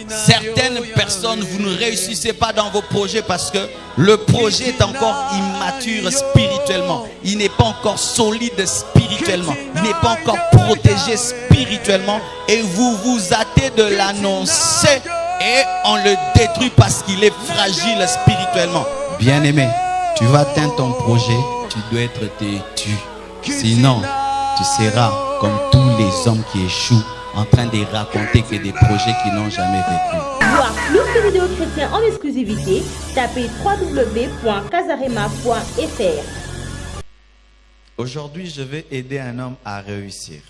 Certaines personnes, vous ne réussissez pas dans vos projets parce que le projet est encore immature spirituellement. Il n'est pas encore solide spirituellement. Il n'est pas encore protégé spirituellement. Et vous vous hâtez de l'annoncer et on le détruit parce qu'il est fragile spirituellement. Bien-aimé, tu vas atteindre ton projet, tu dois être têtu. Sinon, tu seras comme tous les hommes qui échouent en train de raconter que des projets qu'ils n'ont jamais vécu. Voir plus de vidéos chrétiennes en exclusivité, tapez www.casarema.fr. Aujourd'hui, je vais aider un homme à réussir.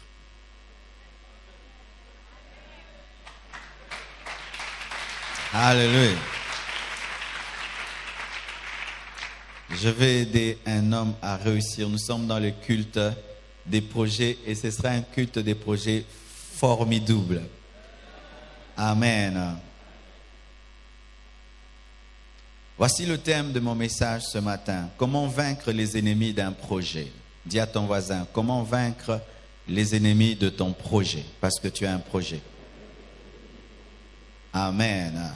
Alléluia. Je vais aider un homme à réussir. Nous sommes dans le culte des projets et ce sera un culte des projets formidable. Amen. Voici le thème de mon message ce matin. Comment vaincre les ennemis d'un projet? Dis à ton voisin, comment vaincre les ennemis de ton projet? Parce que tu as un projet. Amen.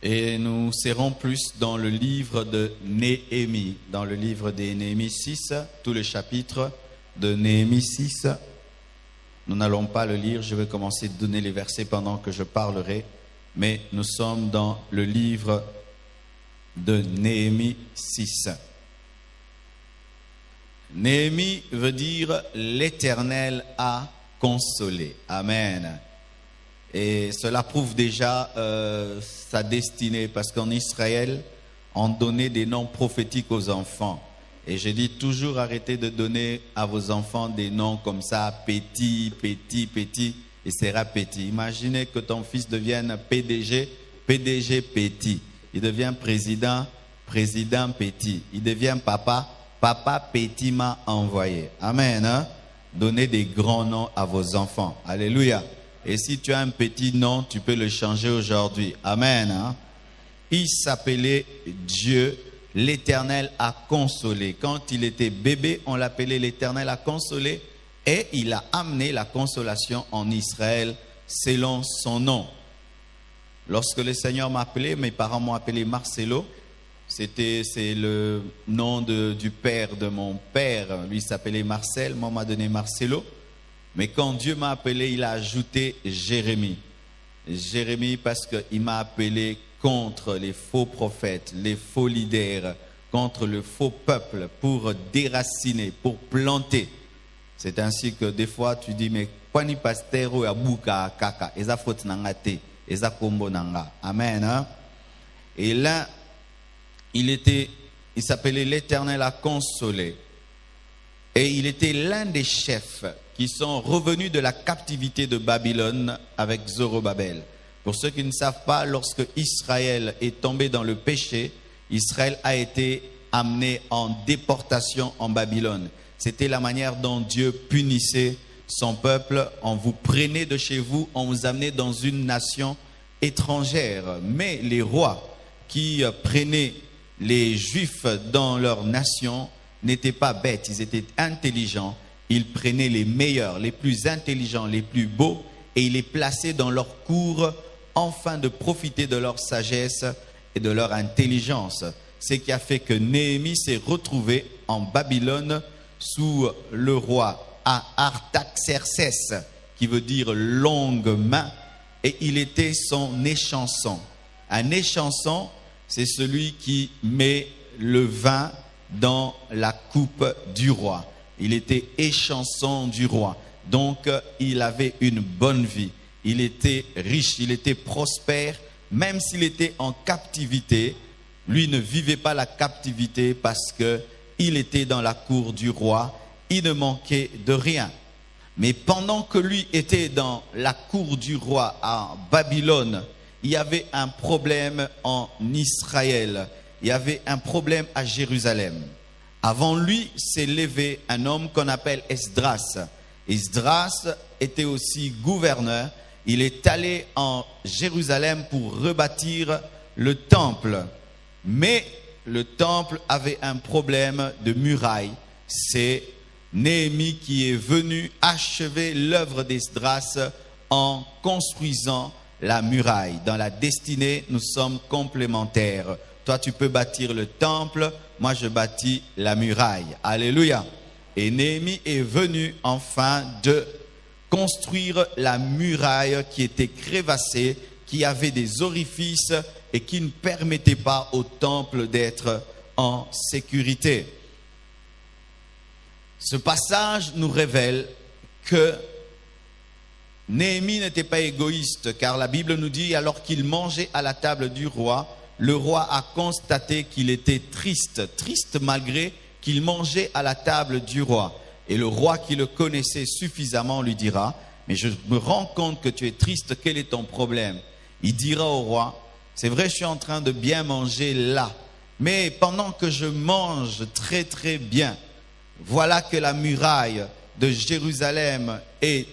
Et nous serons plus dans le livre de Néhémie, dans le livre de Néhémie 6, tout le chapitre de Néhémie 6. Nous n'allons pas le lire, je vais commencer à donner les versets pendant que je parlerai, mais nous sommes dans le livre de Néhémie 6. Néhémie veut dire l'Éternel a consolé. Amen. Et cela prouve déjà sa destinée, parce qu'en Israël, on donnait des noms prophétiques aux enfants. Et je dis toujours, arrêtez de donner à vos enfants des noms comme ça, petit, petit, petit, et sera petit. Imaginez que ton fils devienne PDG, PDG petit. Il devient président, président petit. Il devient papa, papa petit m'a envoyé. Amen. Hein? Donnez des grands noms à vos enfants. Alléluia. Et si tu as un petit nom, tu peux le changer aujourd'hui. Amen. Hein? Il s'appelait Dieu, l'Éternel a consolé. Quand il était bébé, on l'appelait l'Éternel a consolé. Et il a amené la consolation en Israël selon son nom. Lorsque le Seigneur m'a appelé, mes parents m'ont appelé Marcelo. C'est le nom du père de mon père. Lui s'appelait Marcel, moi m'a donné Marcelo. Mais quand Dieu m'a appelé, il a ajouté Jérémie. Jérémie parce qu'il m'a appelé contre les faux prophètes, les faux leaders, contre le faux peuple, pour déraciner, pour planter. C'est ainsi que des fois tu dis, mais quoi ni pasteur ya buka kaka, eza faute nangate, eza kombo nanga. Amen. Hein? Et là, il s'appelait l'Éternel a consolé. Et il était l'un des chefs qui sont revenus de la captivité de Babylone avec Zorobabel. Pour ceux qui ne savent pas, lorsque Israël est tombé dans le péché, Israël a été amené en déportation en Babylone. C'était la manière dont Dieu punissait son peuple. On vous prenait de chez vous, on vous amenait dans une nation étrangère. Mais les rois qui prenaient les Juifs dans leur nation n'étaient pas bêtes, ils étaient intelligents. Ils prenaient les meilleurs, les plus intelligents, les plus beaux, et ils les plaçaient dans leur cour, afin de profiter de leur sagesse et de leur intelligence. Ce qui a fait que Néhémie s'est retrouvé en Babylone sous le roi Artaxerxès, qui veut dire longue main, et il était son échanson. Un échanson, c'est celui qui met le vin dans la coupe du roi. Il était échanson du roi. Donc, il avait une bonne vie. Il était riche, il était prospère. Même s'il était en captivité, lui ne vivait pas la captivité parce qu'il était dans la cour du roi. Il ne manquait de rien. Mais pendant que lui était dans la cour du roi à Babylone, il y avait un problème en Israël. Il y avait un problème à Jérusalem. Avant lui s'est levé un homme qu'on appelle Esdras. Esdras était aussi gouverneur. Il est allé en Jérusalem pour rebâtir le temple. Mais le temple avait un problème de muraille. C'est Néhémie qui est venu achever l'œuvre d'Esdras en construisant la muraille. Dans la destinée, nous sommes complémentaires. Toi, tu peux bâtir le temple, moi je bâtis la muraille. Alléluia. Et Néhémie est venu enfin de construire la muraille qui était crévassée, qui avait des orifices et qui ne permettait pas au temple d'être en sécurité. Ce passage nous révèle que Néhémie n'était pas égoïste, car la Bible nous dit, alors qu'il mangeait à la table du roi, le roi a constaté qu'il était triste malgré qu'il mangeait à la table du roi. Et le roi qui le connaissait suffisamment lui dira, mais je me rends compte que tu es triste, quel est ton problème? Il dira au roi, c'est vrai, je suis en train de bien manger là, mais pendant que je mange très très bien, voilà que la muraille de Jérusalem est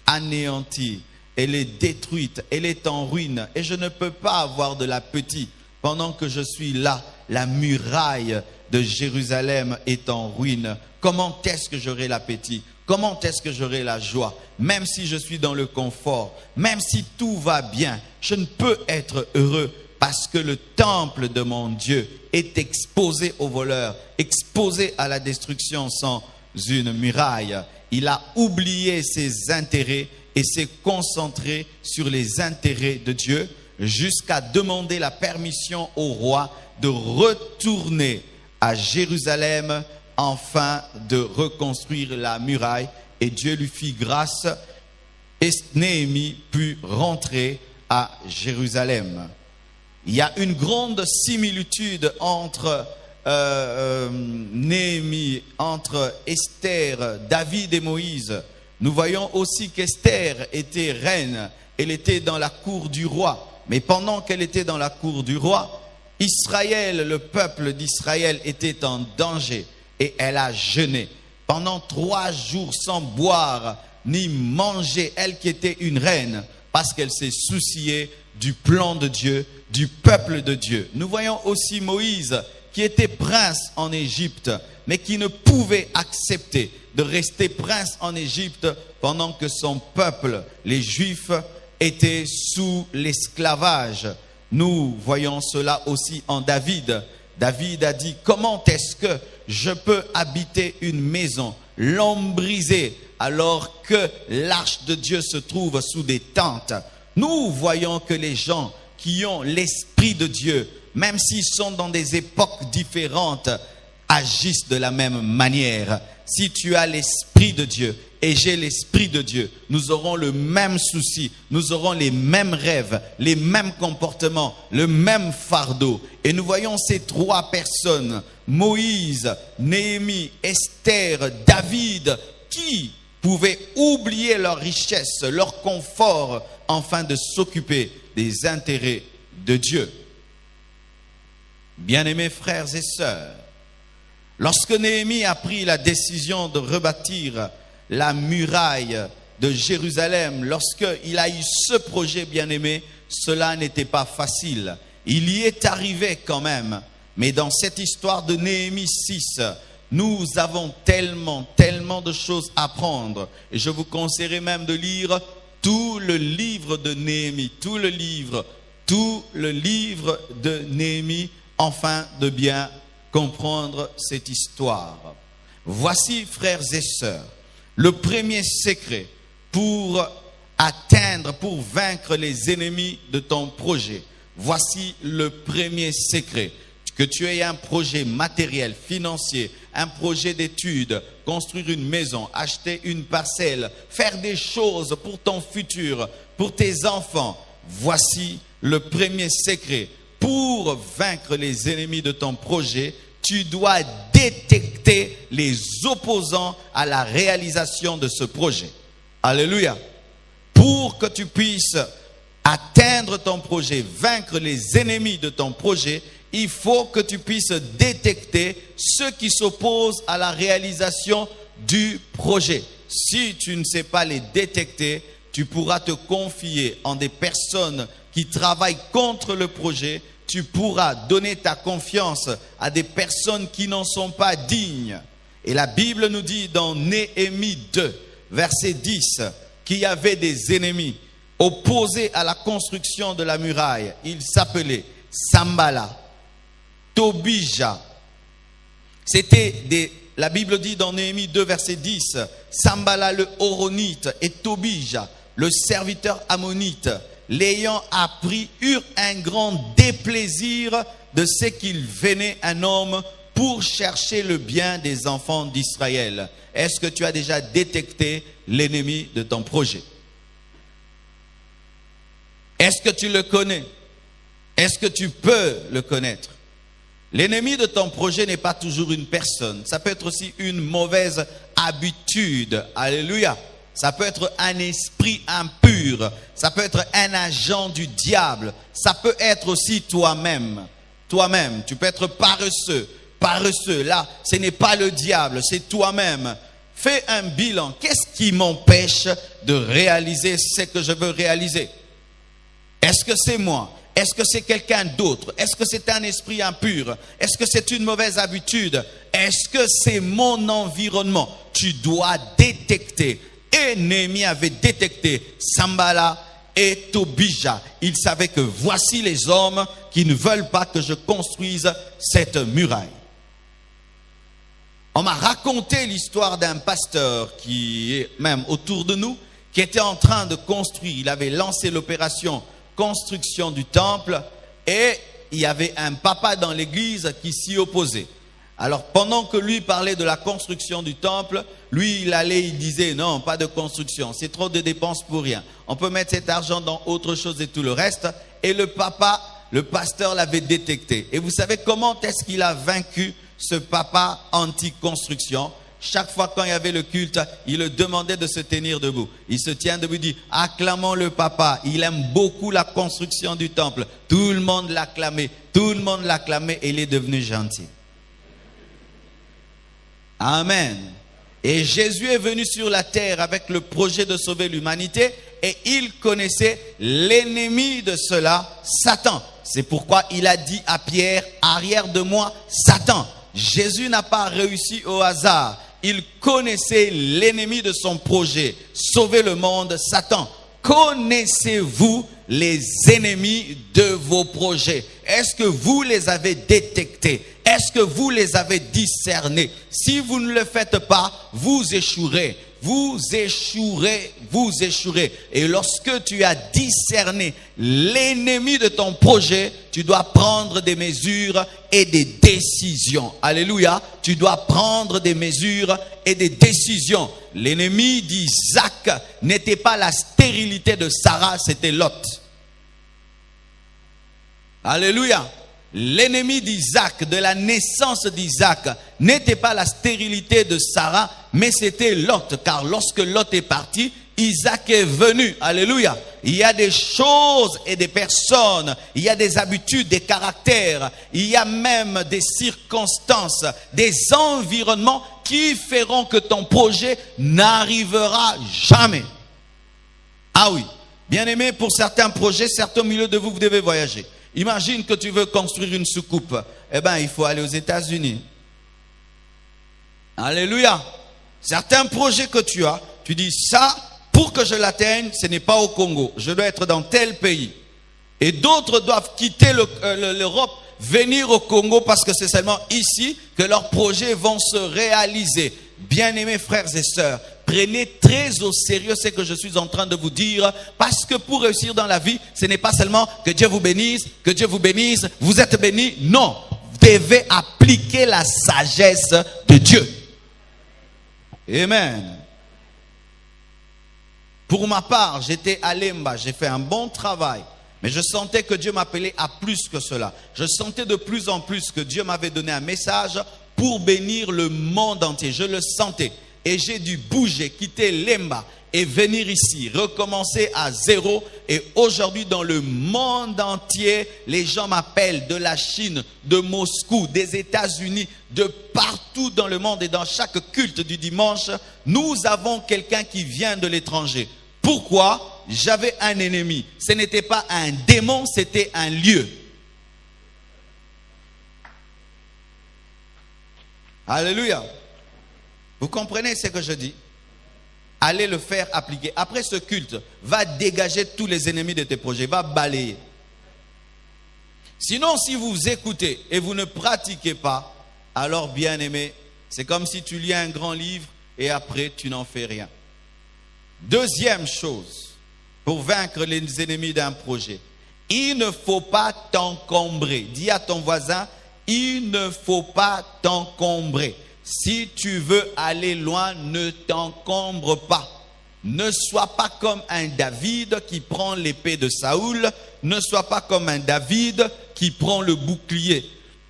anéantie, elle est détruite, elle est en ruine, et je ne peux pas avoir de l'appétit. Pendant que je suis là, la muraille de Jérusalem est en ruine. Comment est-ce que j'aurai l'appétit? Comment est-ce que j'aurai la joie? Même si je suis dans le confort, même si tout va bien, je ne peux être heureux parce que le temple de mon Dieu est exposé aux voleurs, exposé à la destruction sans une muraille. Il a oublié ses intérêts et s'est concentré sur les intérêts de Dieu jusqu'à demander la permission au roi de retourner à Jérusalem afin de reconstruire la muraille. Et Dieu lui fit grâce et Néhémie put rentrer à Jérusalem. Il y a une grande similitude entre Néhémie, entre Esther, David et Moïse. Nous voyons aussi qu'Esther était reine, elle était dans la cour du roi. Mais pendant qu'elle était dans la cour du roi, Israël, le peuple d'Israël était en danger et elle a jeûné pendant 3 jours sans boire ni manger, elle qui était une reine, parce qu'elle s'est souciée du plan de Dieu, du peuple de Dieu. Nous voyons aussi Moïse qui était prince en Égypte, mais qui ne pouvait accepter de rester prince en Égypte pendant que son peuple, les Juifs, était sous l'esclavage. Nous voyons cela aussi en David. David a dit, comment est-ce que je peux habiter une maison lambrisée alors que l'arche de Dieu se trouve sous des tentes? Nous voyons que les gens qui ont l'esprit de Dieu, même s'ils sont dans des époques différentes, agissent de la même manière. Si tu as l'esprit de Dieu et j'ai l'esprit de Dieu, nous aurons le même souci, nous aurons les mêmes rêves, les mêmes comportements, le même fardeau. Et nous voyons ces 3 personnes, Moïse, Néhémie, Esther, David, qui pouvaient oublier leur richesse, leur confort, afin de s'occuper des intérêts de Dieu. Bien-aimés frères et sœurs, lorsque Néhémie a pris la décision de rebâtir la muraille de Jérusalem, lorsqu'il a eu ce projet, bien-aimé, cela n'était pas facile. Il y est arrivé quand même. Mais dans cette histoire de Néhémie 6, nous avons tellement de choses à prendre. Et je vous conseillerais même de lire tout le livre de Néhémie, tout le livre de Néhémie, afin de bien comprendre cette histoire. Voici, frères et sœurs, le premier secret pour atteindre, pour vaincre les ennemis de ton projet. Voici le premier secret. Que tu aies un projet matériel, financier, un projet d'études, construire une maison, acheter une parcelle, faire des choses pour ton futur, pour tes enfants. Voici le premier secret. Pour vaincre les ennemis de ton projet, tu dois détecter les opposants à la réalisation de ce projet. Alléluia. Pour que tu puisses atteindre ton projet, vaincre les ennemis de ton projet, il faut que tu puisses détecter ceux qui s'opposent à la réalisation du projet. Si tu ne sais pas les détecter, tu pourras te confier en des personnes qui travaillent contre le projet. Tu pourras donner ta confiance à des personnes qui n'en sont pas dignes. Et la Bible nous dit dans Néhémie 2, verset 10, qu'il y avait des ennemis opposés à la construction de la muraille, ils s'appelaient Sambala, Tobija. La Bible dit dans Néhémie 2, verset 10, Sambala le Horonite et Tobija, le serviteur ammonite, l'ayant appris, eurent un grand déplaisir de ce qu'il venait un homme pour chercher le bien des enfants d'Israël. Est-ce que tu as déjà détecté l'ennemi de ton projet? Est-ce que tu le connais? Est-ce que tu peux le connaître? L'ennemi de ton projet n'est pas toujours une personne. Ça peut être aussi une mauvaise habitude. Alléluia. Ça peut être un esprit impur. Ça peut être un agent du diable. Ça peut être aussi toi-même. Toi-même. Tu peux être paresseux. Paresseux. Là, ce n'est pas le diable, c'est toi-même. Fais un bilan. Qu'est-ce qui m'empêche de réaliser ce que je veux réaliser? Est-ce que c'est moi? Est-ce que c'est quelqu'un d'autre? Est-ce que c'est un esprit impur? Est-ce que c'est une mauvaise habitude? Est-ce que c'est mon environnement? Tu dois détecter. Et Néhémie avait détecté Sambala et Tobija. Il savait que voici les hommes qui ne veulent pas que je construise cette muraille. On m'a raconté l'histoire d'un pasteur qui est même autour de nous, qui était en train de construire. Il avait lancé l'opération construction du temple et il y avait un papa dans l'église qui s'y opposait. Alors pendant que lui parlait de la construction du temple, lui il disait non, pas de construction, c'est trop de dépenses pour rien. On peut mettre cet argent dans autre chose et tout le reste. Et le pasteur l'avait détecté. Et vous savez comment est-ce qu'il a vaincu ce papa anti-construction? Chaque fois quand il y avait le culte, il le demandait de se tenir debout. Il se tient debout, il dit, acclamons le papa. Il aime beaucoup la construction du temple. Tout le monde l'acclamait. Tout le monde l'acclamait et il est devenu gentil. Amen. Et Jésus est venu sur la terre avec le projet de sauver l'humanité et il connaissait l'ennemi de cela, Satan. C'est pourquoi il a dit à Pierre, arrière de moi, Satan. Jésus n'a pas réussi au hasard. Il connaissait l'ennemi de son projet, sauver le monde, Satan. Connaissez-vous les ennemis de vos projets? Est-ce que vous les avez détectés? Est-ce que vous les avez discernés? Si vous ne le faites pas, vous échouerez. Vous échouerez, vous échouerez. Et lorsque tu as discerné l'ennemi de ton projet, tu dois prendre des mesures et des décisions. Alléluia. Tu dois prendre des mesures et des décisions. L'ennemi d'Isaac n'était pas la stérilité de Sarah, c'était Lot. Alléluia. L'ennemi d'Isaac, de la naissance d'Isaac, n'était pas la stérilité de Sarah, mais c'était Lot. Car lorsque Lot est parti, Isaac est venu. Alléluia. Il y a des choses et des personnes, il y a des habitudes, des caractères, il y a même des circonstances, des environnements qui feront que ton projet n'arrivera jamais. Ah oui. Bien aimé, pour certains projets, certains milieux de vous, vous devez voyager. Imagine que tu veux construire une soucoupe. Eh bien, il faut aller aux États-Unis. Alléluia. Certains projets que tu as, tu dis ça, pour que je l'atteigne, ce n'est pas au Congo. Je dois être dans tel pays. Et d'autres doivent quitter l'Europe, venir au Congo parce que c'est seulement ici que leurs projets vont se réaliser. Bien-aimés frères et sœurs, prenez très au sérieux ce que je suis en train de vous dire, parce que pour réussir dans la vie, ce n'est pas seulement que Dieu vous bénisse, vous êtes bénis. Non, vous devez appliquer la sagesse de Dieu. Amen. Pour ma part, j'étais à Lemba, j'ai fait un bon travail, mais je sentais que Dieu m'appelait à plus que cela. Je sentais de plus en plus que Dieu m'avait donné un message pour bénir le monde entier. Je le sentais. Et j'ai dû bouger, quitter Lemba et venir ici, recommencer à zéro. Et aujourd'hui, dans le monde entier, les gens m'appellent de la Chine, de Moscou, des États-Unis, de partout dans le monde. Et dans chaque culte du dimanche, nous avons quelqu'un qui vient de l'étranger. Pourquoi? J'avais un ennemi. Ce n'était pas un démon, c'était un lieu. Alléluia. Vous comprenez ce que je dis? aller le faire appliquer. Après ce culte, va dégager tous les ennemis de tes projets, va balayer. Sinon, si vous écoutez et vous ne pratiquez pas, alors bien aimé, c'est comme si tu lis un grand livre et après tu n'en fais rien. Deuxième chose, pour vaincre les ennemis d'un projet, il ne faut pas t'encombrer. Dis à ton voisin, il ne faut pas t'encombrer. Si tu veux aller loin, ne t'encombre pas. Ne sois pas comme un David qui prend l'épée de Saoul. Ne sois pas comme un David qui prend le bouclier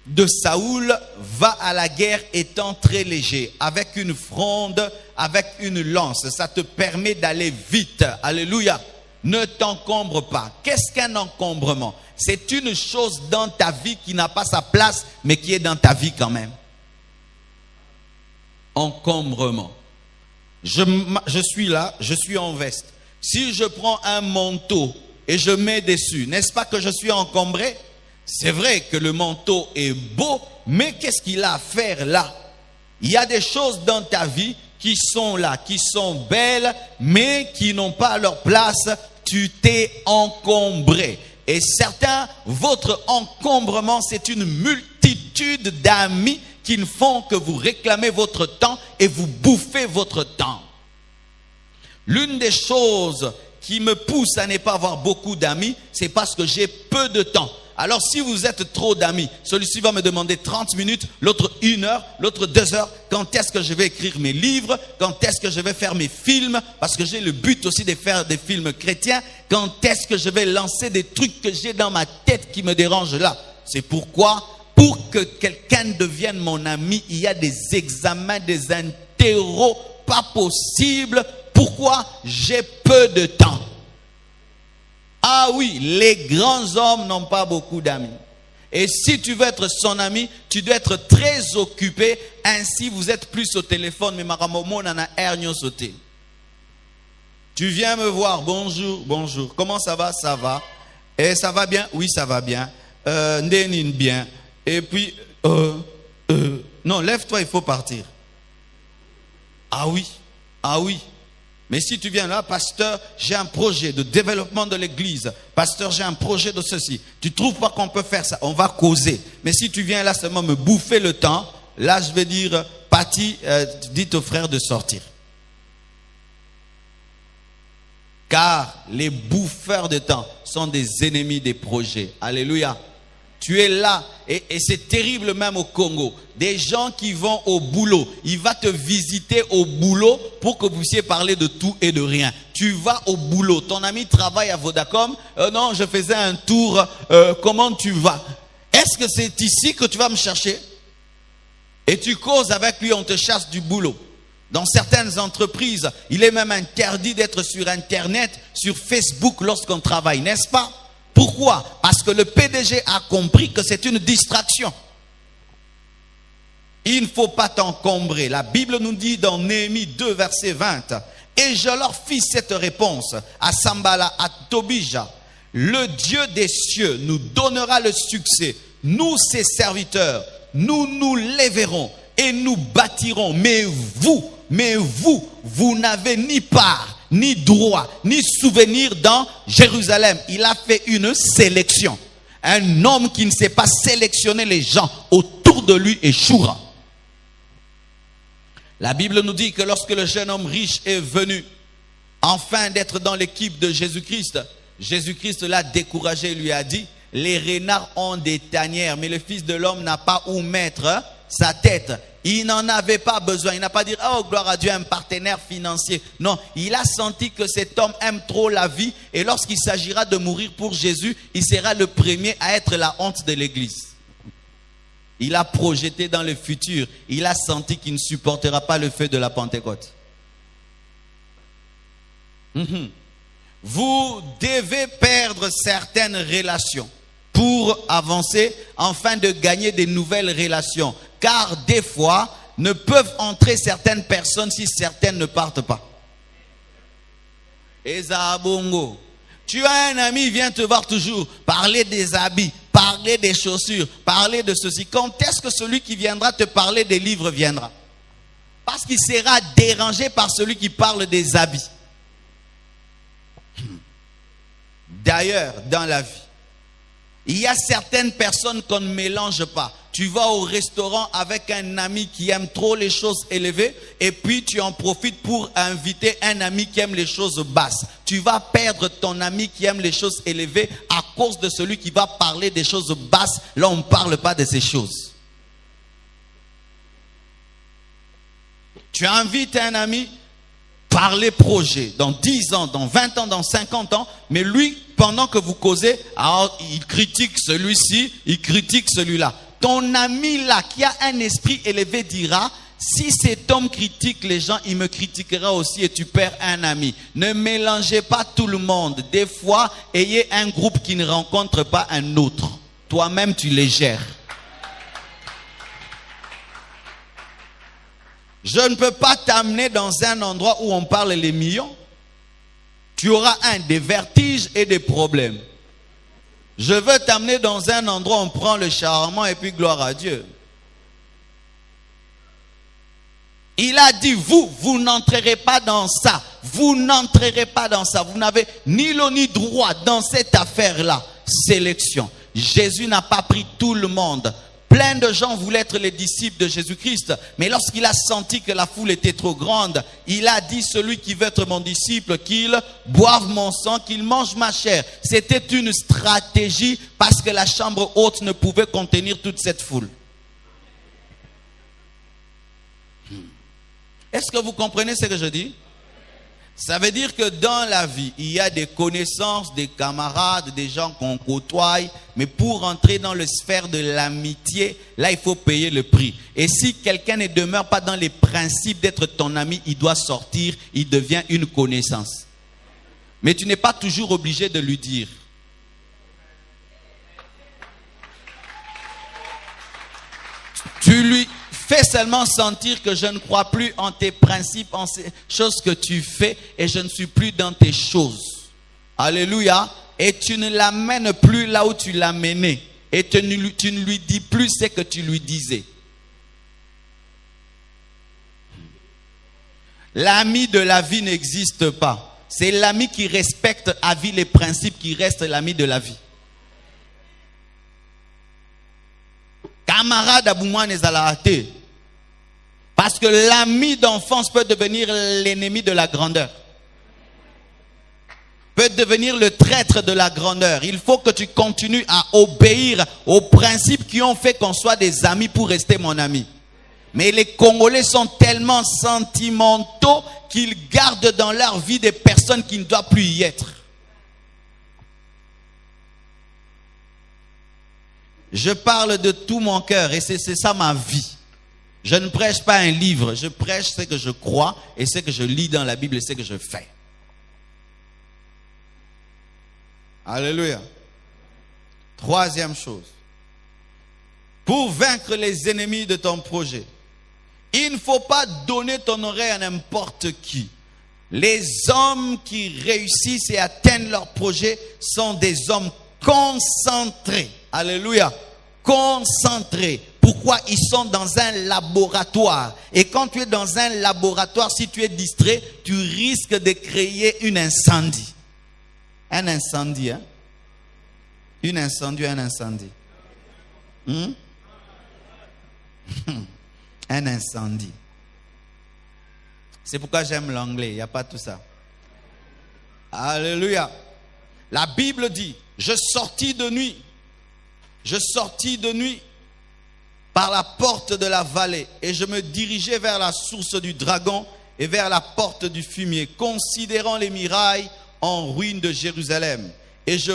de Saoul. Va à la guerre étant très léger, avec une fronde, avec une lance. Ça te permet d'aller vite. Alléluia. Ne t'encombre pas. Qu'est-ce qu'un encombrement? C'est une chose dans ta vie qui n'a pas sa place, mais qui est dans ta vie quand même. Encombrement. Je suis là, je suis en veste. Si je prends un manteau et je mets dessus, n'est-ce pas que je suis encombré? C'est vrai que le manteau est beau, mais qu'est-ce qu'il a à faire là? Il y a des choses dans ta vie qui sont là, qui sont belles, mais qui n'ont pas leur place. Tu t'es encombré. Et certains, votre encombrement, c'est une multitude d'amis qui ne font que vous réclamer votre temps et vous bouffer votre temps. L'une des choses qui me pousse à ne pas avoir beaucoup d'amis, c'est parce que j'ai peu de temps. Alors si vous êtes trop d'amis, celui-ci va me demander 30 minutes, l'autre 1 heure, l'autre 2 heures. Quand est-ce que je vais écrire mes livres? Quand est-ce que je vais faire mes films? Parce que j'ai le but aussi de faire des films chrétiens. Quand est-ce que je vais lancer des trucs que j'ai dans ma tête qui me dérangent là? C'est pourquoi, pour que quelqu'un devienne mon ami, il y a des examens, des interros pas possibles. Pourquoi? J'ai peu de temps. Ah oui, les grands hommes n'ont pas beaucoup d'amis. Et si tu veux être son ami, tu dois être très occupé. Ainsi, vous êtes plus au téléphone. Mais maramomo nana ernyo sauté. Tu viens me voir. Bonjour, bonjour. Comment ça va? Ça va. Et ça va bien? Oui, ça va bien. Ndénine bien. Et puis, non, lève-toi, il faut partir. Ah oui, ah oui. Mais si tu viens là, pasteur, j'ai un projet de développement de l'église. Pasteur, j'ai un projet de ceci. Tu ne trouves pas qu'on peut faire ça? On va causer. Mais si tu viens là seulement me bouffer le temps, là je vais dire, Patty, dites aux frères de sortir. Car les bouffeurs de temps sont des ennemis des projets. Alléluia. Tu es là et c'est terrible même au Congo. Des gens qui vont au boulot, il va te visiter au boulot pour que vous puissiez parler de tout et de rien. Tu vas au boulot, ton ami travaille à Vodacom. Non, je faisais un tour, comment tu vas? Est-ce que c'est ici que tu vas me chercher? Et tu causes avec lui, on te chasse du boulot. Dans certaines entreprises, il est même interdit d'être sur Internet, sur Facebook lorsqu'on travaille, n'est-ce pas? Pourquoi? Parce que le PDG a compris que c'est une distraction. Il ne faut pas t'encombrer. La Bible nous dit dans Néhémie 2, verset 20, « Et je leur fis cette réponse à Sambala, à Tobija, le Dieu des cieux nous donnera le succès. Nous, ses serviteurs, nous nous lèverons et nous bâtirons. Mais vous n'avez ni part, ni droit, ni souvenir dans Jérusalem. » Il a fait une sélection. Un homme qui ne sait pas sélectionner les gens autour de lui échouera. La Bible nous dit que lorsque le jeune homme riche est venu, enfin d'être dans l'équipe de Jésus-Christ, Jésus-Christ l'a découragé et lui a dit, les renards ont des tanières, mais le Fils de l'homme n'a pas où mettre sa tête. Il n'en avait pas besoin. Il n'a pas dit, oh gloire à Dieu, un partenaire financier. Non, il a senti que cet homme aime trop la vie et lorsqu'il s'agira de mourir pour Jésus, il sera le premier à être la honte de l'église. Il a projeté dans le futur. Il a senti qu'il ne supportera pas le feu de la Pentecôte. Vous devez perdre certaines relations pour avancer, afin de gagner de nouvelles relations. Car des fois, ne peuvent entrer certaines personnes si certaines ne partent pas. Ezabongo. Tu as un ami, il vient te voir toujours, parler des habits, parler des chaussures, parler de ceci. Quand est-ce que celui qui viendra te parler des livres viendra? parce qu'il sera dérangé par celui qui parle des habits. D'ailleurs, dans la vie, il y a certaines personnes qu'on ne mélange pas. Tu vas au restaurant avec un ami qui aime trop les choses élevées et puis tu en profites pour inviter un ami qui aime les choses basses. Tu vas perdre ton ami qui aime les choses élevées à cause de celui qui va parler des choses basses. Là, on ne parle pas de ces choses. Tu invites un ami, parler projet, dans 10 ans, dans 20 ans, dans 50 ans, mais lui, pendant que vous causez, alors, il critique celui-ci, il critique celui-là. Ton ami là, qui a un esprit élevé, dira, si cet homme critique les gens, il me critiquera aussi et tu perds un ami. Ne mélangez pas tout le monde. Des fois, ayez un groupe qui ne rencontre pas un autre. Toi-même, tu les gères. Je ne peux pas t'amener dans un endroit où on parle les millions. Tu auras des vertiges et des problèmes. Je veux t'amener dans un endroit où on prend le charmant et puis gloire à Dieu. Il a dit, vous n'entrerez pas dans ça. Vous n'entrerez pas dans ça. Vous n'avez ni l'eau ni droit dans cette affaire-là. Sélection. Jésus n'a pas pris tout le monde. Plein de gens voulaient être les disciples de Jésus-Christ. Mais lorsqu'il a senti que la foule était trop grande, il a dit, celui qui veut être mon disciple, qu'il boive mon sang, qu'il mange ma chair. C'était une stratégie parce que la chambre haute ne pouvait contenir toute cette foule. Est-ce que vous comprenez ce que je dis? Ça veut dire que dans la vie, il y a des connaissances, des camarades, des gens qu'on côtoie, mais pour entrer dans le sphère de l'amitié, là, il faut payer le prix. Et si quelqu'un ne demeure pas dans les principes d'être ton ami, il doit sortir, il devient une connaissance. Mais tu n'es pas toujours obligé de lui dire. Tu lui fais seulement sentir que je ne crois plus en tes principes, en ces choses que tu fais, et je ne suis plus dans tes choses. Alléluia. Et tu ne l'amènes plus là où tu l'as mené. Et tu ne lui dis plus ce que tu lui disais. L'ami de la vie n'existe pas. C'est l'ami qui respecte à vie les principes qui reste l'ami de la vie. Camarade Aboumoua Nezalaate. Parce que l'ami d'enfance peut devenir l'ennemi de la grandeur. Peut devenir le traître de la grandeur. Il faut que tu continues à obéir aux principes qui ont fait qu'on soit des amis pour rester mon ami. Mais les Congolais sont tellement sentimentaux qu'ils gardent dans leur vie des personnes qui ne doivent plus y être. Je parle de tout mon cœur et c'est ça ma vie. Je ne prêche pas un livre, je prêche ce que je crois et ce que je lis dans la Bible et ce que je fais. Alléluia. Troisième chose. Pour vaincre les ennemis de ton projet, il ne faut pas donner ton oreille à n'importe qui. Les hommes qui réussissent et atteignent leur projet sont des hommes concentrés. Alléluia. Concentrés. Pourquoi? Ils sont dans un laboratoire. Et quand tu es dans un laboratoire, si tu es distrait, tu risques de créer un incendie. Un incendie, hein? Un incendie. Un incendie. C'est pourquoi j'aime l'anglais. Il n'y a pas tout ça. Alléluia. La Bible dit, je sortis de nuit par la porte de la vallée et je me dirigeais vers la source du dragon et vers la porte du fumier, considérant les murailles en ruine de Jérusalem. Et je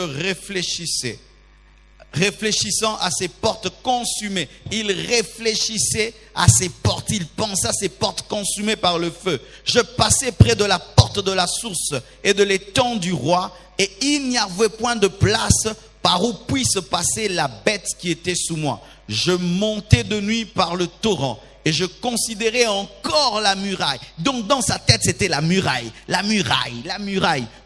réfléchissant à ces portes consumées. Il réfléchissait à ces portes, il pensait à ces portes consumées par le feu. Je passais près de la porte de la source et de l'étang du roi, et il n'y avait point de place par où puisse passer la bête qui était sous moi. Je montais de nuit par le torrent et je considérais encore la muraille. Donc dans sa tête c'était la muraille.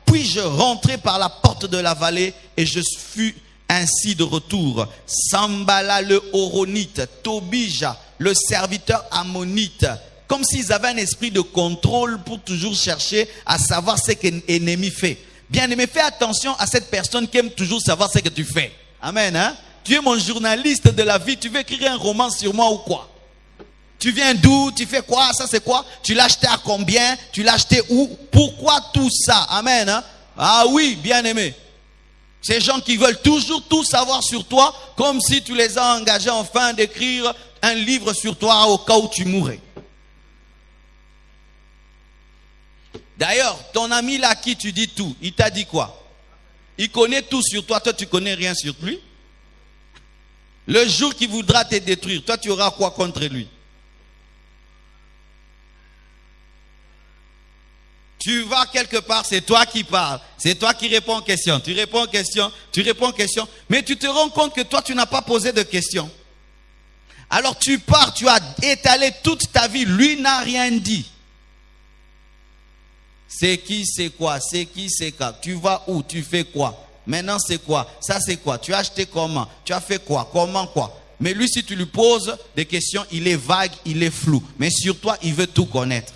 Puis je rentrai par la porte de la vallée et je fus ainsi de retour. Sambala le Horonite, Tobija le serviteur ammonite, comme s'ils avaient un esprit de contrôle pour toujours chercher à savoir ce que l'ennemi fait. Bien-aimé, fais attention à cette personne qui aime toujours savoir ce que tu fais. Amen, hein? Tu es mon journaliste de la vie, tu veux écrire un roman sur moi ou quoi? Tu viens d'où? Tu fais quoi? Ça c'est quoi? Tu l'as acheté à combien? Tu l'as acheté où? Pourquoi tout ça? Amen, hein? Ah oui, bien-aimé. Ces gens qui veulent toujours tout savoir sur toi, comme si tu les as engagés enfin d'écrire un livre sur toi au cas où tu mourrais. D'ailleurs, ton ami là à qui tu dis tout, il t'a dit quoi? Il connaît tout sur toi, toi tu connais rien sur lui. Le jour qu'il voudra te détruire, toi tu auras quoi contre lui? Tu vas quelque part, c'est toi qui parles, c'est toi qui réponds aux questions, tu réponds aux questions, tu réponds aux questions, mais tu te rends compte que toi tu n'as pas posé de questions. Alors tu pars, tu as étalé toute ta vie, lui n'a rien dit. C'est qui, c'est quoi, c'est qui, c'est quoi, tu vas où, tu fais quoi, maintenant c'est quoi, ça c'est quoi, tu as acheté comment, tu as fait quoi, comment quoi. Mais lui si tu lui poses des questions, il est vague, il est flou, mais sur toi il veut tout connaître.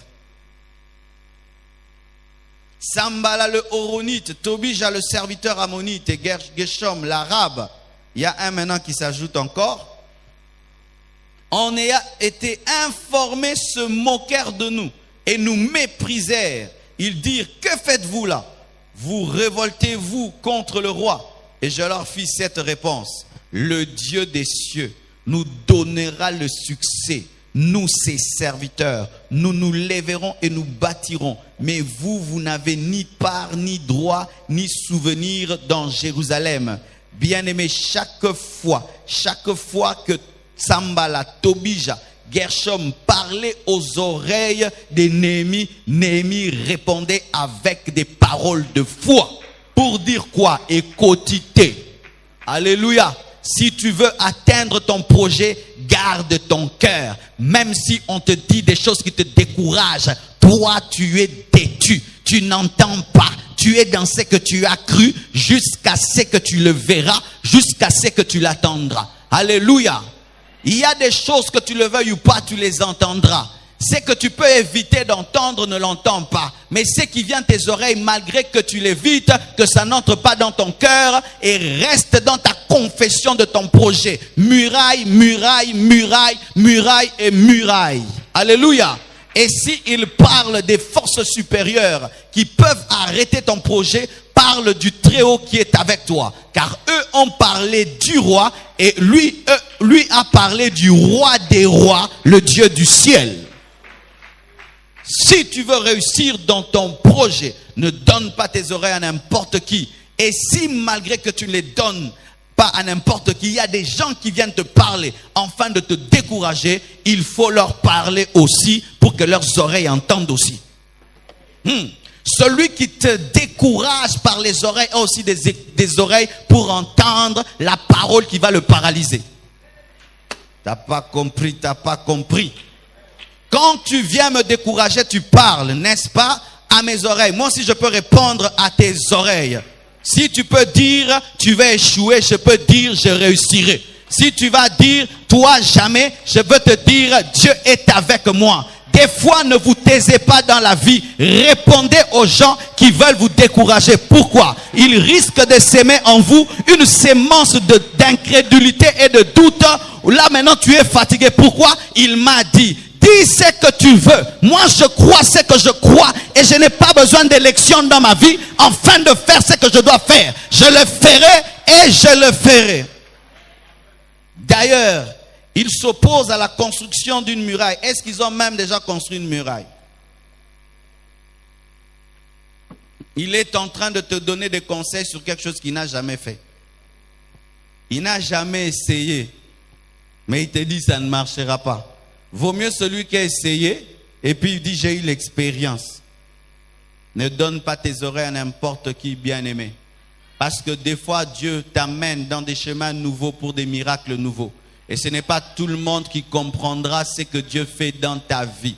Sambala le Horonite, Tobija le serviteur ammonite et Gershom l'arabe. Il y a un maintenant qui s'ajoute encore. On a été informés, se moquèrent de nous et nous méprisèrent. Ils dirent, que faites-vous là? Vous révoltez-vous contre le roi? Et je leur fis cette réponse. Le Dieu des cieux nous donnera le succès. Nous, ses serviteurs, nous nous lèverons et nous bâtirons. Mais vous, vous n'avez ni part, ni droit, ni souvenir dans Jérusalem. Bien-aimés, chaque fois que Sambala, Tobija, Gershom parlait aux oreilles de Néhémie, Néhémie répondait avec des paroles de foi. Pour dire quoi? Écoutez. Alléluia. Si tu veux atteindre ton projet, garde ton cœur. Même si on te dit des choses qui te découragent, toi tu es têtu, tu n'entends pas. Tu es dans ce que tu as cru jusqu'à ce que tu le verras, jusqu'à ce que tu l'attendras. Alléluia. Il y a des choses que tu le veuilles ou pas, tu les entendras. Ce que tu peux éviter d'entendre, ne l'entends pas. Mais ce qui vient à tes oreilles, malgré que tu l'évites, que ça n'entre pas dans ton cœur et reste dans ta confession de ton projet. Muraille, muraille, muraille, muraille et muraille. Alléluia. Et s'il parle des forces supérieures qui peuvent arrêter ton projet, parle du Très-Haut qui est avec toi. Car eux ont parlé du roi et lui a parlé du roi des rois, le Dieu du ciel. Si tu veux réussir dans ton projet, ne donne pas tes oreilles à n'importe qui. Et si malgré que tu ne les donnes pas à n'importe qui, il y a des gens qui viennent te parler afin de te décourager, il faut leur parler aussi pour que leurs oreilles entendent aussi. Celui qui te décourage par les oreilles a aussi des oreilles pour entendre la parole qui va le paralyser. T'as pas compris, t'as pas compris. Quand tu viens me décourager, tu parles, n'est-ce pas, à mes oreilles. Moi aussi, je peux répondre à tes oreilles. Si tu peux dire, tu vas échouer, je peux dire, je réussirai. Si tu vas dire, toi jamais, je veux te dire, Dieu est avec moi. Des fois, ne vous taisez pas dans la vie. Répondez aux gens qui veulent vous décourager. Pourquoi? Ils risquent de s'aimer en vous une sémence d'incrédulité et de doute. Là, maintenant, tu es fatigué. Pourquoi? Il m'a dit. Dis ce que tu veux. Moi, je crois ce que je crois et je n'ai pas besoin d'élection dans ma vie afin de faire ce que je dois faire. Je le ferai et je le ferai. D'ailleurs, ils s'opposent à la construction d'une muraille. Est-ce qu'ils ont même déjà construit une muraille? Il est en train de te donner des conseils sur quelque chose qu'il n'a jamais fait. Il n'a jamais essayé. Mais il te dit ça ne marchera pas. Vaut mieux celui qui a essayé et puis il dit j'ai eu l'expérience. Ne donne pas tes oreilles à n'importe qui, bien-aimé. Parce que des fois Dieu t'amène dans des chemins nouveaux pour des miracles nouveaux. Et ce n'est pas tout le monde qui comprendra ce que Dieu fait dans ta vie.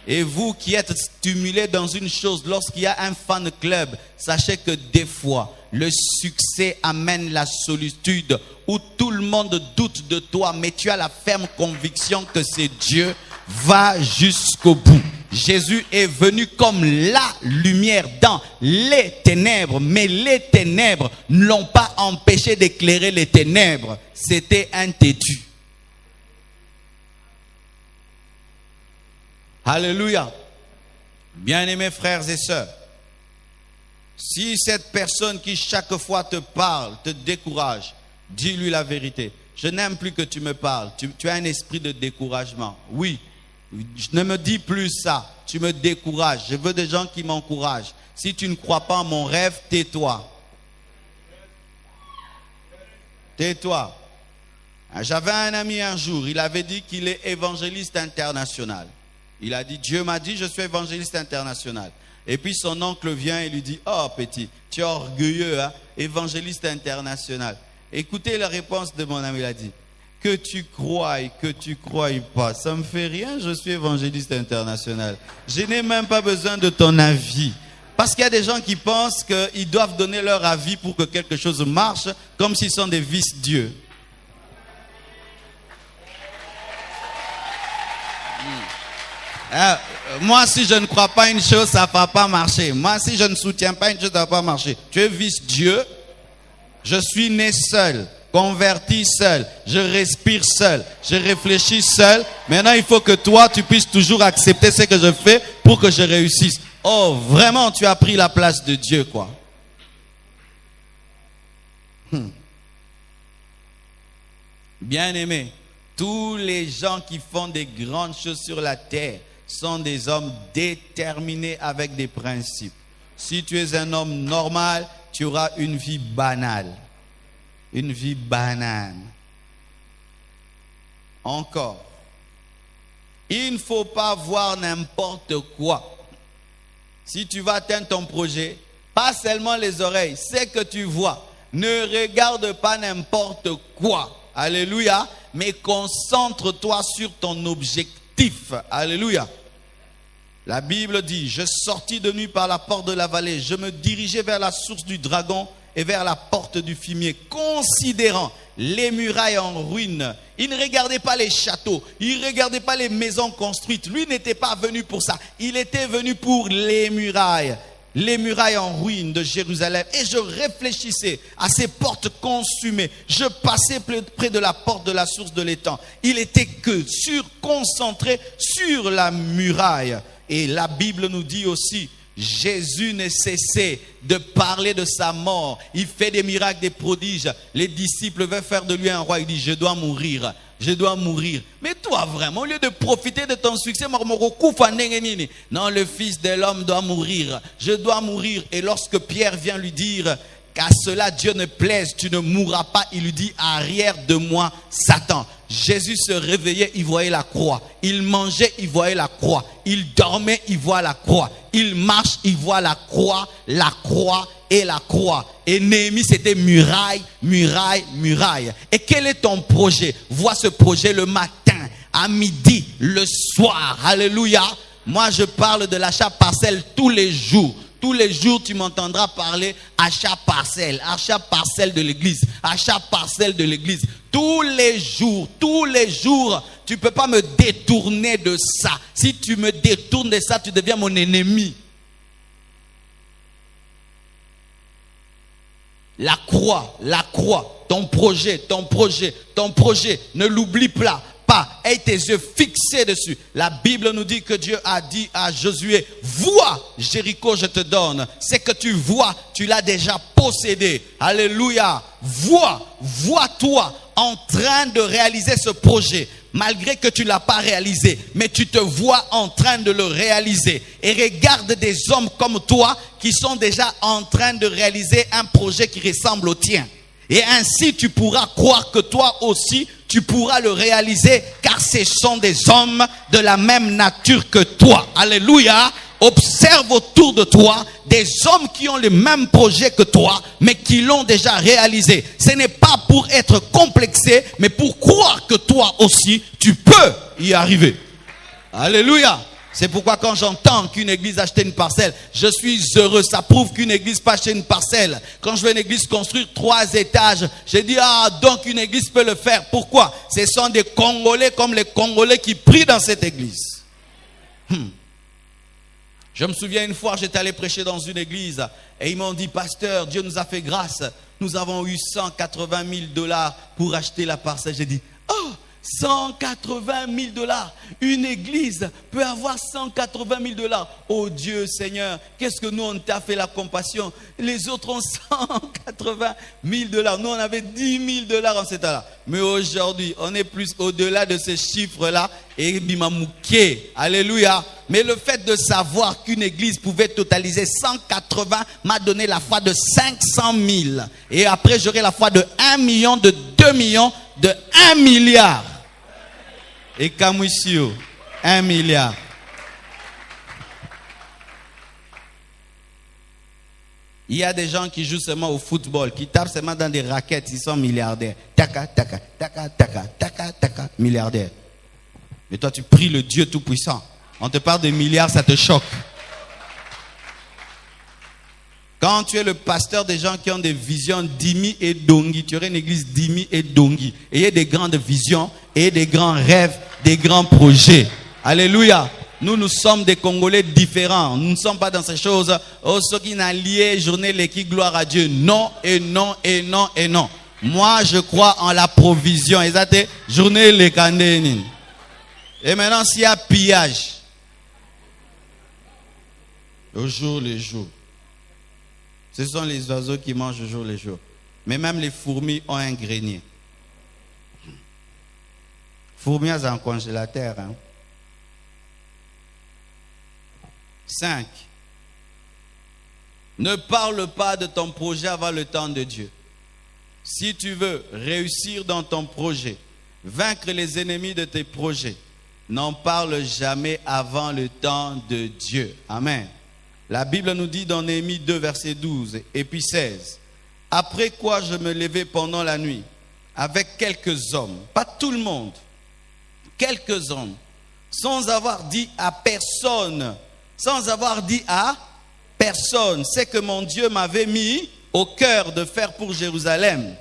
Et vous qui êtes stimulés dans une chose, lorsqu'il y a un fan club, sachez que des fois, le succès amène la solitude où tout le monde doute de toi, mais tu as la ferme conviction que c'est Dieu Va jusqu'au bout. Jésus est venu comme la lumière dans les ténèbres, mais les ténèbres ne l'ont pas empêché d'éclairer les ténèbres. C'était un têtu. Alléluia. Bien-aimés frères et sœurs, si cette personne qui chaque fois te parle, te décourage, dis-lui la vérité. Je n'aime plus que tu me parles. Tu as un esprit de découragement. Oui, ne me dis plus ça. Tu me décourages. Je veux des gens qui m'encouragent. Si tu ne crois pas en mon rêve, tais-toi. Tais-toi. J'avais un ami un jour, il avait dit qu'il est évangéliste international. Il a dit, Dieu m'a dit, je suis évangéliste international. Et puis son oncle vient et lui dit, oh petit, tu es orgueilleux, hein? Évangéliste international. Écoutez la réponse de mon ami, il a dit, que tu crois pas, ça me fait rien, je suis évangéliste international. Je n'ai même pas besoin de ton avis. Parce qu'il y a des gens qui pensent qu'ils doivent donner leur avis pour que quelque chose marche, comme s'ils sont des vice-dieux. Moi, si je ne crois pas une chose, ça ne va pas marcher. Moi, si je ne soutiens pas une chose, ça ne va pas marcher. Tu es vice-dieu. Je suis né seul, converti seul, je respire seul, je réfléchis seul. Maintenant, il faut que toi, tu puisses toujours accepter ce que je fais pour que je réussisse. Oh, vraiment, tu as pris la place de Dieu, quoi. Bien-aimé, tous les gens qui font des grandes choses sur la terre sont des hommes déterminés avec des principes. Si tu es un homme normal, tu auras une vie banale. Une vie banane. Encore. Il ne faut pas voir n'importe quoi. Si tu vas atteindre ton projet, pas seulement les oreilles, c'est que tu vois. Ne regarde pas n'importe quoi. Alléluia. Mais concentre-toi sur ton objectif. Alléluia. La Bible dit, je sortis de nuit par la porte de la vallée, je me dirigeais vers la source du dragon et vers la porte du fumier, considérant les murailles en ruine. Il ne regardait pas les châteaux, il ne regardait pas les maisons construites. Lui n'était pas venu pour ça, il était venu pour les murailles en ruine de Jérusalem. Et je réfléchissais à ces portes consumées. Je passais près de la porte de la source de l'étang. Il était concentré sur la muraille. Et la Bible nous dit aussi, Jésus ne cessait de parler de sa mort. Il fait des miracles, des prodiges. Les disciples veulent faire de lui un roi. Il dit, je dois mourir. Je dois mourir. Mais toi vraiment, au lieu de profiter de ton succès, non, le Fils de l'homme doit mourir. Je dois mourir. Et lorsque Pierre vient lui dire qu'à cela Dieu ne plaise, tu ne mourras pas, il lui dit, arrière de moi, Satan. Jésus se réveillait, il voyait la croix. Il mangeait, il voyait la croix. Il dormait, il voit la croix. Il marche, il voit la croix et la croix. Et Néhémie, c'était muraille, muraille, muraille. Et quel est ton projet? Vois ce projet le matin, à midi, le soir. Alléluia. Moi, je parle de l'achat parcelle tous les jours. Tous les jours, tu m'entendras parler achat parcelle de l'église, achat parcelle de l'église. Tous les jours, tu ne peux pas me détourner de ça. Si tu me détournes de ça, tu deviens mon ennemi. La croix, ton projet, ne l'oublie pas. Aie tes yeux fixés dessus. La Bible nous dit que Dieu a dit à Josué, vois Jéricho, je te donne. C'est que tu vois, tu l'as déjà possédé. Alléluia. Vois-toi en train de réaliser ce projet. Malgré que tu ne l'as pas réalisé, mais tu te vois en train de le réaliser. Et regarde des hommes comme toi qui sont déjà en train de réaliser un projet qui ressemble au tien. Et ainsi tu pourras croire que toi aussi tu pourras le réaliser, car ce sont des hommes de la même nature que toi. Alléluia. Observe autour de toi des hommes qui ont le même projet que toi, mais qui l'ont déjà réalisé. Ce n'est pas pour être complexé, mais pour croire que toi aussi tu peux y arriver. Alléluia. C'est pourquoi quand j'entends qu'une église a acheté une parcelle, je suis heureux. Ça prouve qu'une église peut acheter une parcelle. Quand je vois une église construire 3 étages, j'ai dit, donc une église peut le faire. Pourquoi? Ce sont des Congolais comme les Congolais qui prient dans cette église. Je me souviens une fois, j'étais allé prêcher dans une église et ils m'ont dit, pasteur, Dieu nous a fait grâce. Nous avons eu 180 000 $ pour acheter la parcelle. J'ai dit, 180 000 $. Une église peut avoir 180 000 $. Oh Dieu Seigneur, qu'est-ce que nous on t'a fait la compassion. Les autres ont 180 000 $. Nous on avait 10 000 $ en cet temps-là. Mais aujourd'hui, on est plus au-delà de ces chiffres-là. Et bimamouké, alléluia. Mais le fait de savoir qu'une église pouvait totaliser 180 m'a donné la foi de 500 000. Et après j'aurai la foi de 1 million, de 2 millions, de 1 milliard. Et Kamouissio, 1 milliard. Il y a des gens qui jouent seulement au football, qui tapent seulement dans des raquettes, ils sont milliardaires. Taka, taka, taka, taka, taka, taka, milliardaires. Mais toi, tu pries le Dieu Tout-Puissant. On te parle de milliards, ça te choque. Quand tu es le pasteur des gens qui ont des visions d'Imi et d'Ongi, tu aurais une église d'Imi et d'Ongi. Ayez des grandes visions, et des grands rêves, des grands projets. Alléluia. Nous sommes des Congolais différents. Nous ne sommes pas dans ces choses. Oh, ceux qui n'ont lié, journée, l'équipe, gloire à Dieu. Non, et non, et non, et non. Moi, je crois en la provision. Exactement. Journée, les candénines. Et maintenant, s'il y a pillage, au jour le jour. Ce sont les oiseaux qui mangent au jour le jour. Mais même les fourmis ont un grenier. Fourmis ont un congélateur. 5. Ne parle pas de ton projet avant le temps de Dieu. Si tu veux réussir dans ton projet, vaincre les ennemis de tes projets, n'en parle jamais avant le temps de Dieu. Amen. La Bible nous dit dans Néhémie 2, verset 12 et puis 16. Après quoi je me levai pendant la nuit avec quelques hommes, pas tout le monde, quelques hommes, sans avoir dit à personne, c'est que mon Dieu m'avait mis au cœur de faire pour Jérusalem.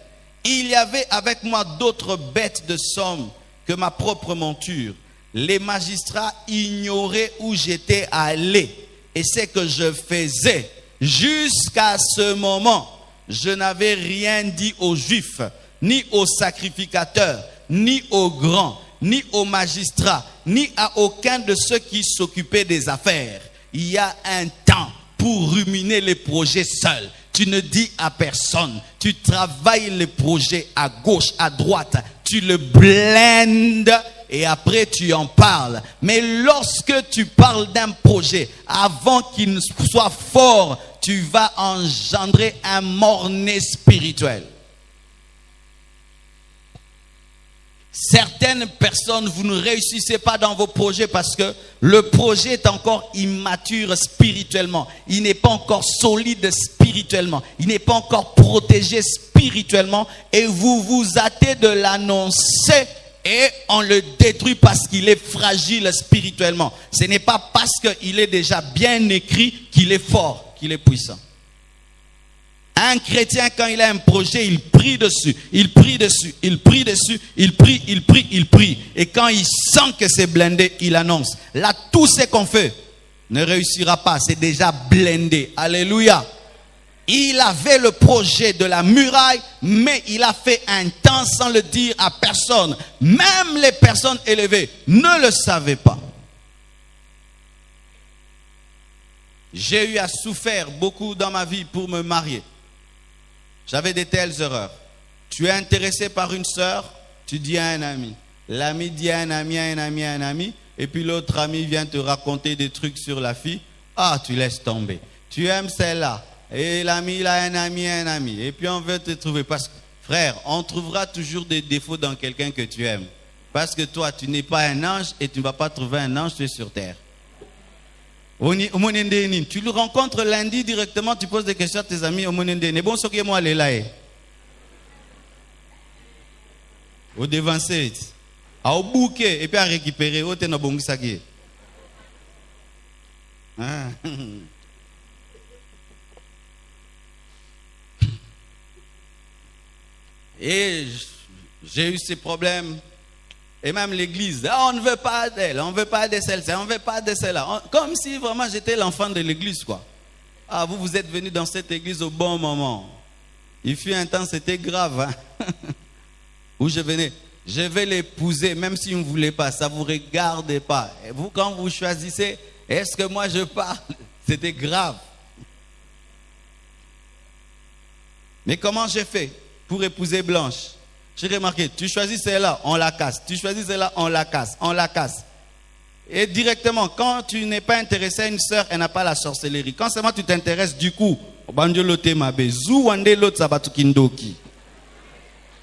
Il y avait avec moi d'autres bêtes de somme que ma propre monture. Les magistrats ignoraient où j'étais allé et ce que je faisais. Jusqu'à ce moment, je n'avais rien dit aux Juifs, ni aux sacrificateurs, ni aux grands, ni aux magistrats, ni à aucun de ceux qui s'occupaient des affaires. Il y a un temps pour ruminer les projets seuls. Tu ne dis à personne. Tu travailles les projets à gauche, à droite. Tu le blendes et après tu en parles. Mais lorsque tu parles d'un projet, avant qu'il soit fort, tu vas engendrer un mort-né spirituel. Certaines personnes, vous ne réussissez pas dans vos projets parce que le projet est encore immature spirituellement. Il n'est pas encore solide spirituellement. Il n'est pas encore protégé spirituellement. Et vous vous hâtez de l'annoncer et on le détruit parce qu'il est fragile spirituellement. Ce n'est pas parce qu'il est déjà bien écrit qu'il est fort, qu'il est puissant. Un chrétien, quand il a un projet, il prie dessus, il prie dessus, il prie dessus, il prie, il prie, il prie. Et quand il sent que c'est blindé, il annonce. Là, tout ce qu'on fait ne réussira pas, c'est déjà blindé. Alléluia. Il avait le projet de la muraille, mais il a fait un temps sans le dire à personne. Même les personnes élevées ne le savaient pas. J'ai eu à souffrir beaucoup dans ma vie pour me marier. J'avais de telles erreurs. Tu es intéressé par une sœur, tu dis à un ami. L'ami dit à un ami, à un ami, à un ami. Et puis l'autre ami vient te raconter des trucs sur la fille. Ah, tu laisses tomber. Tu aimes celle-là. Et l'ami, il a un ami, un ami. Et puis on veut te trouver. Parce que, frère, on trouvera toujours des défauts dans quelqu'un que tu aimes. Parce que toi, tu n'es pas un ange et tu ne vas pas trouver un ange, tu es sur terre. Tu le rencontres lundi directement, tu poses des questions à tes amis. Bon, ce qui est moi, elle est là. Au devancer, au bouquet, et puis à récupérer, au tenabongisaki. Hein? Et j'ai eu ces problèmes. Et même l'église, ah, on ne veut pas d'elle, on ne veut pas de celle-ci, on ne veut pas de celle-là. Comme si vraiment j'étais l'enfant de l'église, quoi. Ah, vous êtes venu dans cette église au bon moment. Il fut un temps, c'était grave. Hein? Où je venais, je vais l'épouser, même si vous ne voulez pas, ça ne vous regarde pas. Et vous, quand vous choisissez, est-ce que moi je parle? C'était grave. Mais comment j'ai fait pour épouser Blanche? J'ai remarqué, tu choisis celle-là, on la casse. Tu choisis celle-là, on la casse. On la casse. Et directement, quand tu n'es pas intéressé à une sœur, elle n'a pas la sorcellerie. Quand seulement tu t'intéresses, du coup,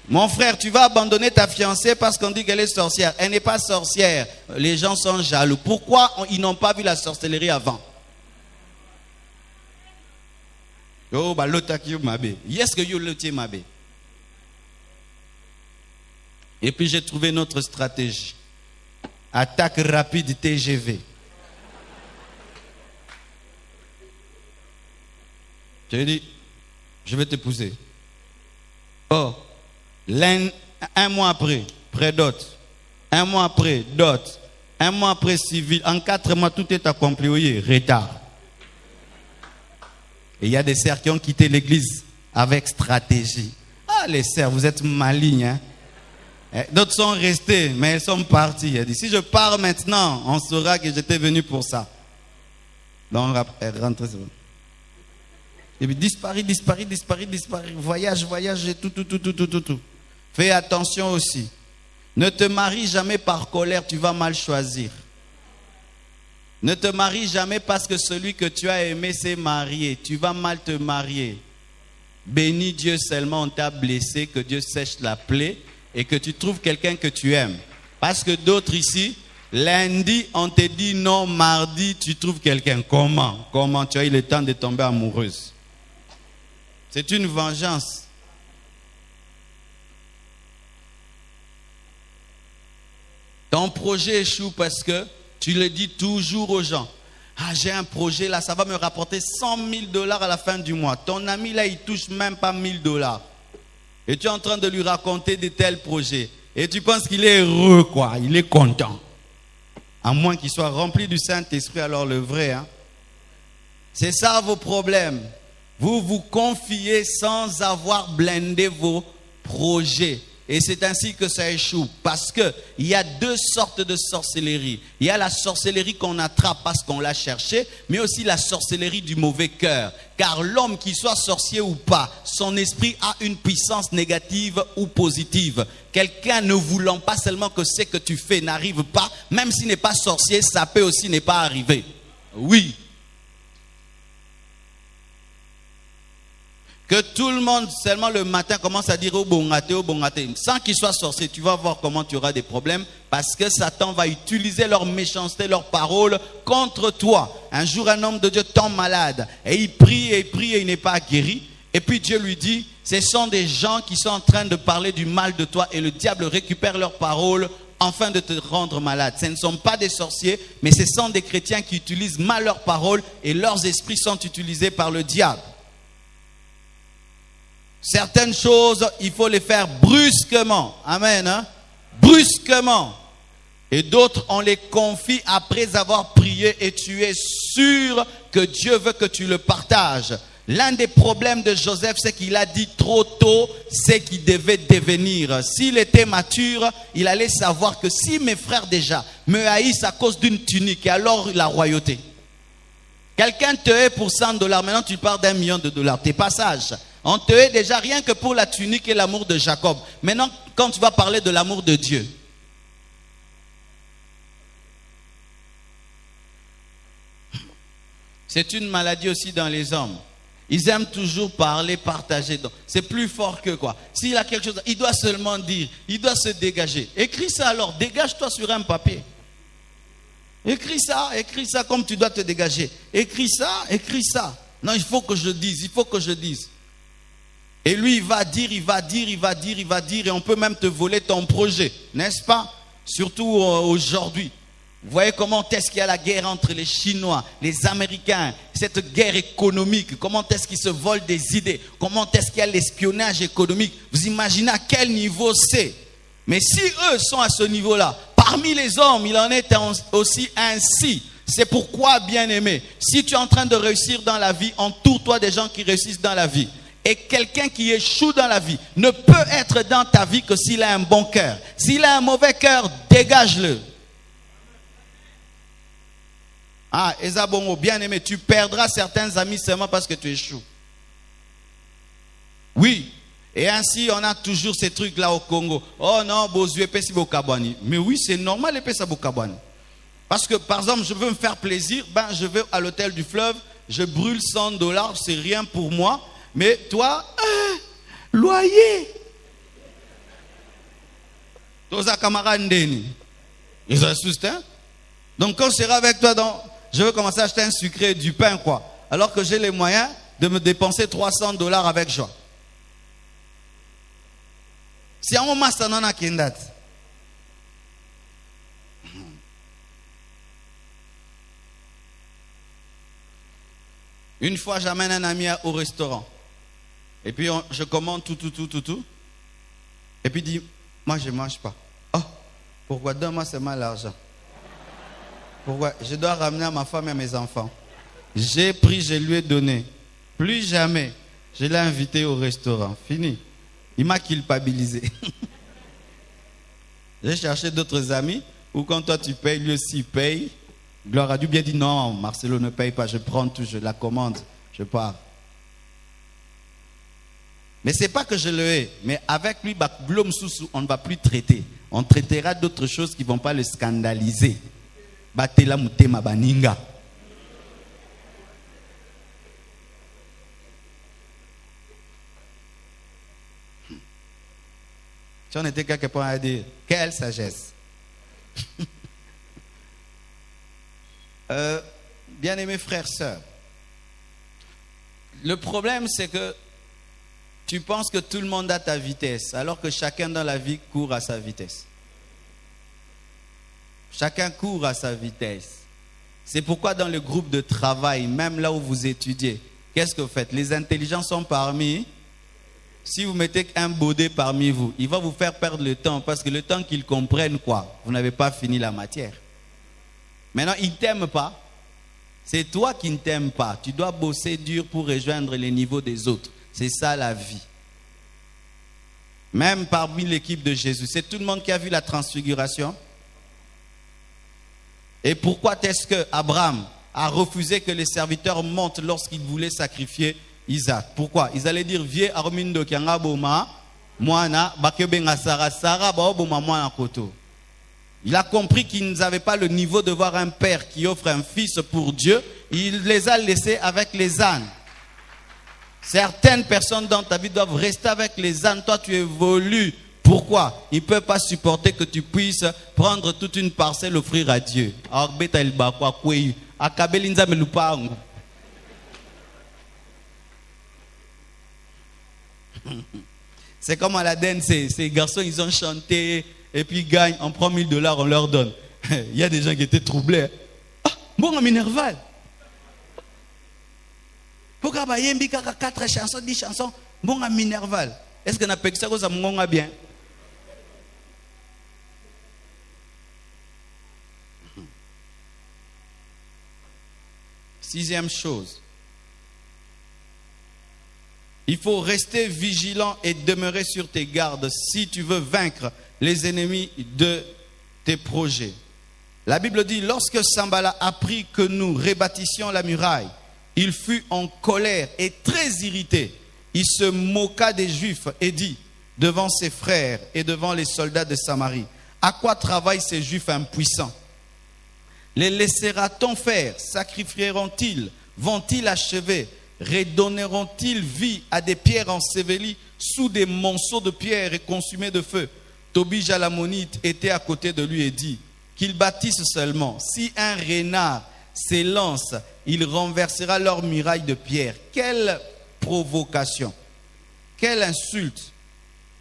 mon frère, tu vas abandonner ta fiancée parce qu'on dit qu'elle est sorcière. Elle n'est pas sorcière. Les gens sont jaloux. Pourquoi ils n'ont pas vu la sorcellerie avant? Et puis j'ai trouvé notre stratégie. Attaque rapide TGV. Je lui ai dit, je vais t'épouser. Oh, un mois après, pré-dot. Un mois après, dot. Un mois après, civil. En 4 mois, tout est accompli. Oui, retard. Et il y a des sœurs qui ont quitté l'église avec stratégie. Ah, les sœurs, vous êtes malignes, hein? D'autres sont restés, mais elles sont parties. Elle dit, si je pars maintenant, on saura que j'étais venu pour ça. Donc, elle rentre. Et puis, disparaît. Voyage, et tout. Fais attention aussi. Ne te marie jamais par colère, tu vas mal choisir. Ne te marie jamais parce que celui que tu as aimé s'est marié. Tu vas mal te marier. Bénis Dieu seulement, on t'a blessé, que Dieu sèche la plaie. Et que tu trouves quelqu'un que tu aimes. Parce que d'autres ici, lundi, on te dit non, mardi, tu trouves quelqu'un. Comment tu as eu le temps de tomber amoureuse? C'est une vengeance. Ton projet échoue parce que tu le dis toujours aux gens. Ah, j'ai un projet là, ça va me rapporter $100,000 à la fin du mois. Ton ami là, il touche même pas $1,000. Et tu es en train de lui raconter de tels projets. Et tu penses qu'il est heureux, quoi. Il est content. À moins qu'il soit rempli du Saint-Esprit, alors le vrai. Hein? C'est ça vos problèmes. Vous vous confiez sans avoir blindé vos projets. Et c'est ainsi que ça échoue. Parce qu'il y a 2 sortes de sorcellerie. Il y a la sorcellerie qu'on attrape parce qu'on l'a cherché, mais aussi la sorcellerie du mauvais cœur. Car l'homme, qu'il soit sorcier ou pas, son esprit a une puissance négative ou positive. Quelqu'un ne voulant pas seulement que ce que tu fais n'arrive pas, même s'il n'est pas sorcier, ça peut aussi ne pas arriver. Oui. Que tout le monde, seulement le matin, commence à dire au bon gâté. Sans qu'il soit sorcier, tu vas voir comment tu auras des problèmes. Parce que Satan va utiliser leur méchanceté, leurs paroles contre toi. Un jour, un homme de Dieu tombe malade. Et il prie et il n'est pas guéri. Et puis Dieu lui dit, ce sont des gens qui sont en train de parler du mal de toi. Et le diable récupère leurs paroles afin de te rendre malade. Ce ne sont pas des sorciers, mais ce sont des chrétiens qui utilisent mal leurs paroles. Et leurs esprits sont utilisés par le diable. Certaines choses, il faut les faire brusquement. Amen. Hein? Brusquement. Et d'autres, on les confie après avoir prié et tu es sûr que Dieu veut que tu le partages. L'un des problèmes de Joseph, c'est qu'il a dit trop tôt ce qu'il devait devenir. S'il était mature, il allait savoir que si mes frères déjà me haïssent à cause d'une tunique, et alors la royauté. Quelqu'un te hait pour $100, maintenant tu parles $1 million. T'es pas sage. On te hait déjà rien que pour la tunique et l'amour de Jacob. Maintenant, quand tu vas parler de l'amour de Dieu. C'est une maladie aussi dans les hommes. Ils aiment toujours parler, partager. C'est plus fort que quoi. S'il a quelque chose, il doit seulement dire, il doit se dégager. Écris ça alors, dégage-toi sur un papier. Écris ça comme tu dois te dégager. Écris ça. Non, il faut que je dise, Et lui, il va dire, et on peut même te voler ton projet, n'est-ce pas? Surtout aujourd'hui. Vous voyez comment est-ce qu'il y a la guerre entre les Chinois, les Américains, cette guerre économique, comment est-ce qu'ils se volent des idées, comment est-ce qu'il y a l'espionnage économique. Vous imaginez à quel niveau c'est. Mais si eux sont à ce niveau-là, parmi les hommes, il en est aussi ainsi. C'est pourquoi, bien-aimé, si tu es en train de réussir dans la vie, entoure-toi des gens qui réussissent dans la vie. Et quelqu'un qui échoue dans la vie ne peut être dans ta vie que s'il a un bon cœur. S'il a un mauvais cœur, dégage-le. Ah, Ezabongo, bien-aimé, tu perdras certains amis seulement parce que tu échoues. Oui. Et ainsi, on a toujours ces trucs-là au Congo. Oh non, Bozué, Pessi Bokabani. Mais oui, c'est normal, les Pessi Bokabani. Parce que, par exemple, je veux me faire plaisir, je vais à l'hôtel du fleuve, je brûle $100, c'est rien pour moi. Mais toi, loyer. Tous à camarade Ndeni. Ils assustent, hein? Donc, quand je serai avec toi, je veux commencer à acheter un sucré, du pain, quoi. Alors que j'ai les moyens de me dépenser $300 avec joie. Si on m'a ça n'a qu'une date. Une fois, j'amène un ami au restaurant. Et puis, je commande tout. Et puis, il dit, moi, je ne mange pas. Oh, pourquoi? Donne-moi seulement l'argent. Pourquoi? Je dois ramener à ma femme et à mes enfants. J'ai pris, je lui ai donné. Plus jamais, je l'ai invité au restaurant. Fini. Il m'a culpabilisé. J'ai cherché d'autres amis où quand toi tu payes, lui aussi paye. Gloire à Dieu, bien dit non, Marcelo ne paye pas, je prends tout, je la commande, je pars. Mais ce n'est pas que je le hais, mais avec lui, on ne va plus traiter. On traitera d'autres choses qui ne vont pas le scandaliser. Batela mutema baninga. Si on était quelque part à dire, quelle sagesse. Bien-aimés frères, sœurs, le problème c'est que tu penses que tout le monde a ta vitesse, alors que chacun dans la vie court à sa vitesse. Chacun court à sa vitesse. C'est pourquoi dans le groupe de travail, même là où vous étudiez, qu'est-ce que vous faites? Les intelligents sont parmi. Si vous mettez un baudet parmi vous, il va vous faire perdre le temps, parce que le temps qu'ils comprennent quoi, vous n'avez pas fini la matière. Maintenant, ils ne t'aiment pas. C'est toi qui ne t'aimes pas. Tu dois bosser dur pour rejoindre les niveaux des autres. C'est ça la vie. Même parmi l'équipe de Jésus, c'est tout le monde qui a vu la transfiguration. Et pourquoi est-ce que Abraham a refusé que les serviteurs montent lorsqu'il voulait sacrifier Isaac? Pourquoi? Ils allaient dire, vieux Armindo qui a boma, moana, bakebenga Sara, baoboma moana koto. Il a compris qu'ils n'avaient pas le niveau de voir un père qui offre un fils pour Dieu. Il les a laissés avec les ânes. Certaines personnes dans ta vie doivent rester avec les ânes. Toi, tu évolues. Pourquoi? Ils ne peuvent pas supporter que tu puisses prendre toute une parcelle, offrir à Dieu. C'est comme à la danse, ces garçons, ils ont chanté et puis ils gagnent, on prend $1000, on leur donne. Il y a des gens qui étaient troublés. Ah, bon, on Minerval. Pourquoi il y a 4 chansons, 10 chansons, bon, à Minerval. Est-ce qu'on a payé ça ça me bien? Sixième chose. Il faut rester vigilant et demeurer sur tes gardes si tu veux vaincre les ennemis de tes projets. La Bible dit, lorsque Sambala apprit que nous rebâtissions la muraille, il fut en colère et très irrité. Il se moqua des Juifs et dit, devant ses frères et devant les soldats de Samarie, à quoi travaillent ces Juifs impuissants? Les laissera-t-on faire? Sacrifieront-ils? Vont-ils achever? Redonneront-ils vie à des pierres ensevelies sous des monceaux de pierres et consumées de feu? Tobija l'ammonite était à côté de lui et dit qu'ils bâtissent seulement. Si un renard s'élance, il renversera leur muraille de pierre. Quelle provocation! Quelle insulte!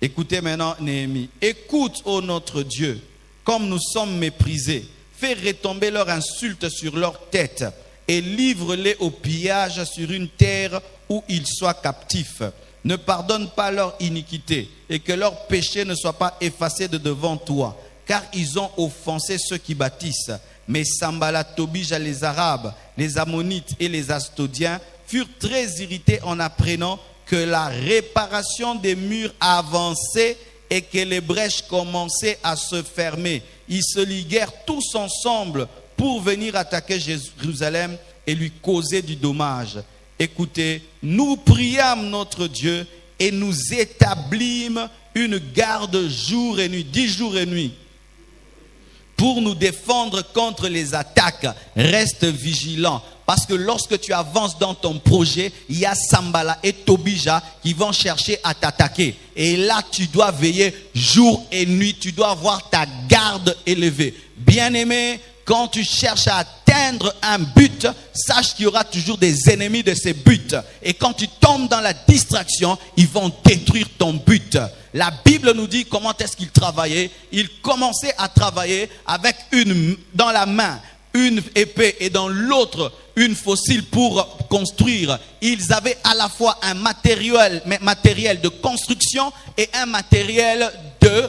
Écoutez maintenant Néhémie. Écoute, ô notre Dieu, comme nous sommes méprisés. fais retomber leur insulte sur leur tête et livre-les au pillage sur une terre où ils soient captifs. Ne pardonne pas leur iniquité et que leur péché ne soit pas effacé de devant toi, car ils ont offensé ceux qui bâtissent. Mais Sambala, Tobija, les Arabes, les Ammonites et les Astodiens furent très irrités en apprenant que la réparation des murs avançait et que les brèches commençaient à se fermer. Ils se liguèrent tous ensemble pour venir attaquer Jérusalem et lui causer du dommage. Écoutez, nous priâmes notre Dieu et nous établîmes une garde jour et nuit, 10 jours et nuit, pour nous défendre contre les attaques. Reste vigilant. Parce que lorsque tu avances dans ton projet, il y a Sambala et Tobija qui vont chercher à t'attaquer. Et là, tu dois veiller jour et nuit. Tu dois avoir ta garde élevée. Bien-aimé, quand tu cherches à atteindre un but, sache qu'il y aura toujours des ennemis de ces buts. Et quand tu tombes dans la distraction, ils vont détruire ton but. La Bible nous dit comment est-ce qu'ils travaillaient. Ils commençaient à travailler avec dans la main une épée et dans l'autre une faucille pour construire. Ils avaient à la fois un matériel de construction et un matériel de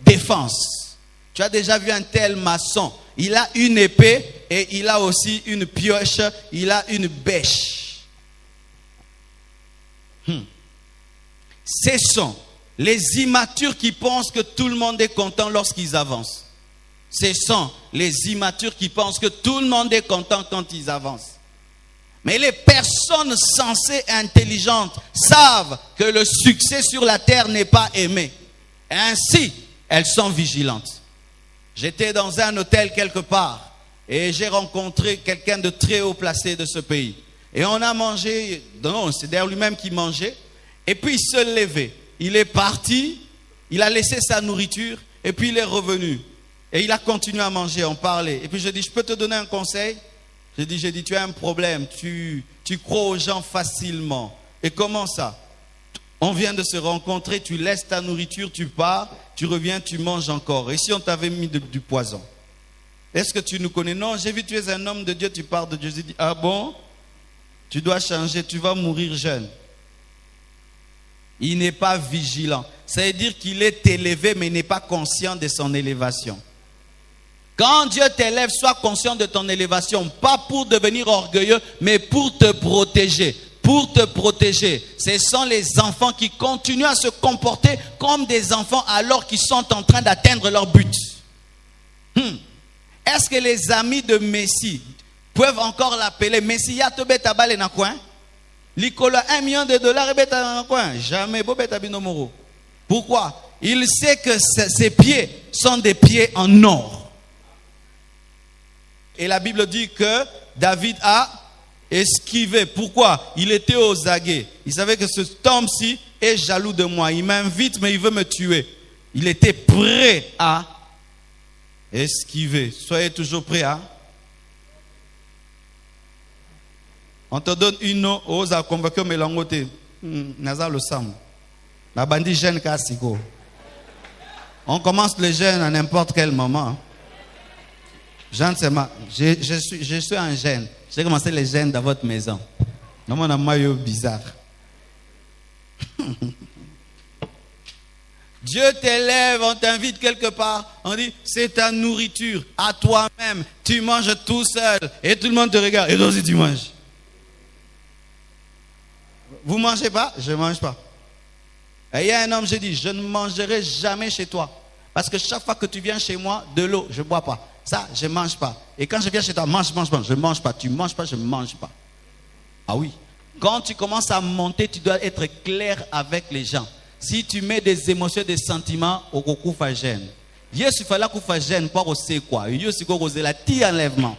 défense. Tu as déjà vu un tel maçon. Il a une épée et il a aussi une pioche, il a une bêche. Ce sont les immatures qui pensent que tout le monde est content lorsqu'ils avancent. Ce sont les immatures qui pensent que tout le monde est content quand ils avancent. Mais les personnes sensées et intelligentes savent que le succès sur la terre n'est pas aimé. Ainsi, elles sont vigilantes. J'étais dans un hôtel quelque part et j'ai rencontré quelqu'un de très haut placé de ce pays. Et on a mangé, non, c'est d'ailleurs lui-même qui mangeait. Et puis il se levait. Il est parti, il a laissé sa nourriture et puis il est revenu. Et il a continué à manger, on parlait. Et puis je dis, je peux te donner un conseil? J'ai dit, tu as un problème, tu crois aux gens facilement. Et comment ça? On vient de se rencontrer, tu laisses ta nourriture, tu pars, tu reviens, tu manges encore. Et si on t'avait mis du poison? Est-ce que tu nous connais? Non, j'ai vu, tu es un homme de Dieu, tu parles de Dieu. J'ai dit, ah bon? Tu dois changer, tu vas mourir jeune. Il n'est pas vigilant. Ça veut dire qu'il est élevé, mais il n'est pas conscient de son élévation. Quand Dieu t'élève, sois conscient de ton élévation. Pas pour devenir orgueilleux, mais pour te protéger. Pour te protéger. Ce sont les enfants qui continuent à se comporter comme des enfants alors qu'ils sont en train d'atteindre leur but. Est-ce que les amis de Messi peuvent encore l'appeler Messi? Ya to beta bale na coin. L'icolo $1 million et beta na coin. Jamais bo beta binomoro. Pourquoi? Il sait que ses pieds sont des pieds en or. Et la Bible dit que David a esquivé. Pourquoi? Il était aux aguets. Il savait que cet homme-ci est jaloux de moi. Il m'invite, mais il veut me tuer. Il était prêt à esquiver. Soyez toujours prêts à. On te donne une eau, ose à convoquer Mélangoté. Naza le sam. La bandit jeune Kassiko. On commence les jeunes à n'importe quel moment. Je suis un jeune. J'ai commencé les jeunes dans votre maison. Non, on a un maillot bizarre. Dieu t'élève, on t'invite quelque part. On dit, c'est ta nourriture à toi-même. Tu manges tout seul. Et tout le monde te regarde. Et toi aussi tu manges. Vous ne mangez pas? Je ne mange pas. Et il y a un homme, j'ai dit, je ne mangerai jamais chez toi. Parce que chaque fois que tu viens chez moi, de l'eau, je ne bois pas. Ça, je ne mange pas. Et quand je viens chez toi, mange. Je ne mange pas. Tu ne manges pas, je ne mange pas. Ah oui. Quand tu commences à monter, tu dois être clair avec les gens. Si tu mets des émotions, des sentiments, au coup, fa gêne. Yesu fala ku fa gêne, pas au c'est quoi. Yesu ko cause la ti enlèvement.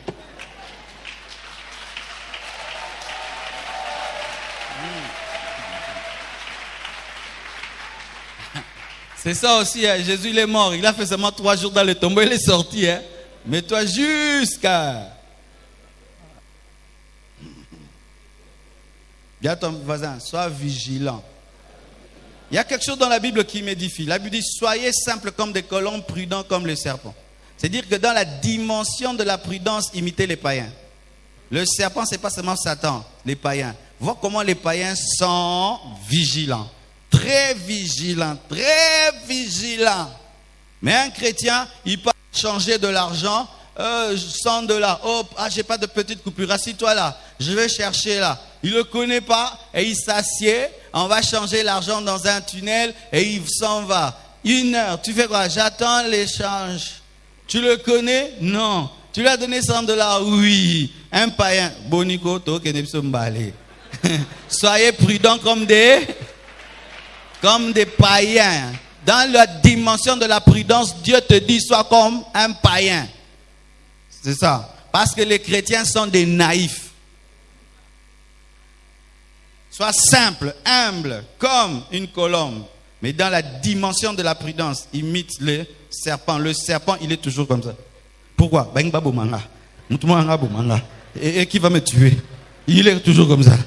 C'est ça aussi, hein. Jésus il est mort. Il a fait seulement 3 jours dans le tombeau, il est sorti. Hein. Mais toi jusqu'à... Dis à ton voisin, sois vigilant. Il y a quelque chose dans la Bible qui m'édifie. La Bible dit, soyez simples comme des colombes, prudents comme les serpents. C'est-à-dire que dans la dimension de la prudence, imitez les païens. Le serpent, ce n'est pas seulement Satan, les païens. Vois comment les païens sont vigilants. Très vigilants, très vigilants. Mais un chrétien, il peut changer de l'argent, 100 $. Oh, j'ai pas de petite coupure, assis-toi là, je vais chercher là. Il ne le connaît pas et il s'assied. On va changer l'argent dans un tunnel et il s'en va. 1 heure, tu fais quoi? J'attends l'échange. Tu le connais? Non. Tu lui as donné 100 $? Oui. Un païen. Bonico, soyez prudents comme des païens. Dans la dimension de la prudence, Dieu te dit sois comme un païen. C'est ça. Parce que les chrétiens sont des naïfs. Sois simple, humble, comme une colombe. Mais dans la dimension de la prudence, imite le serpent. Le serpent, il est toujours comme ça. Pourquoi? Et qui va me tuer? Il est toujours comme ça.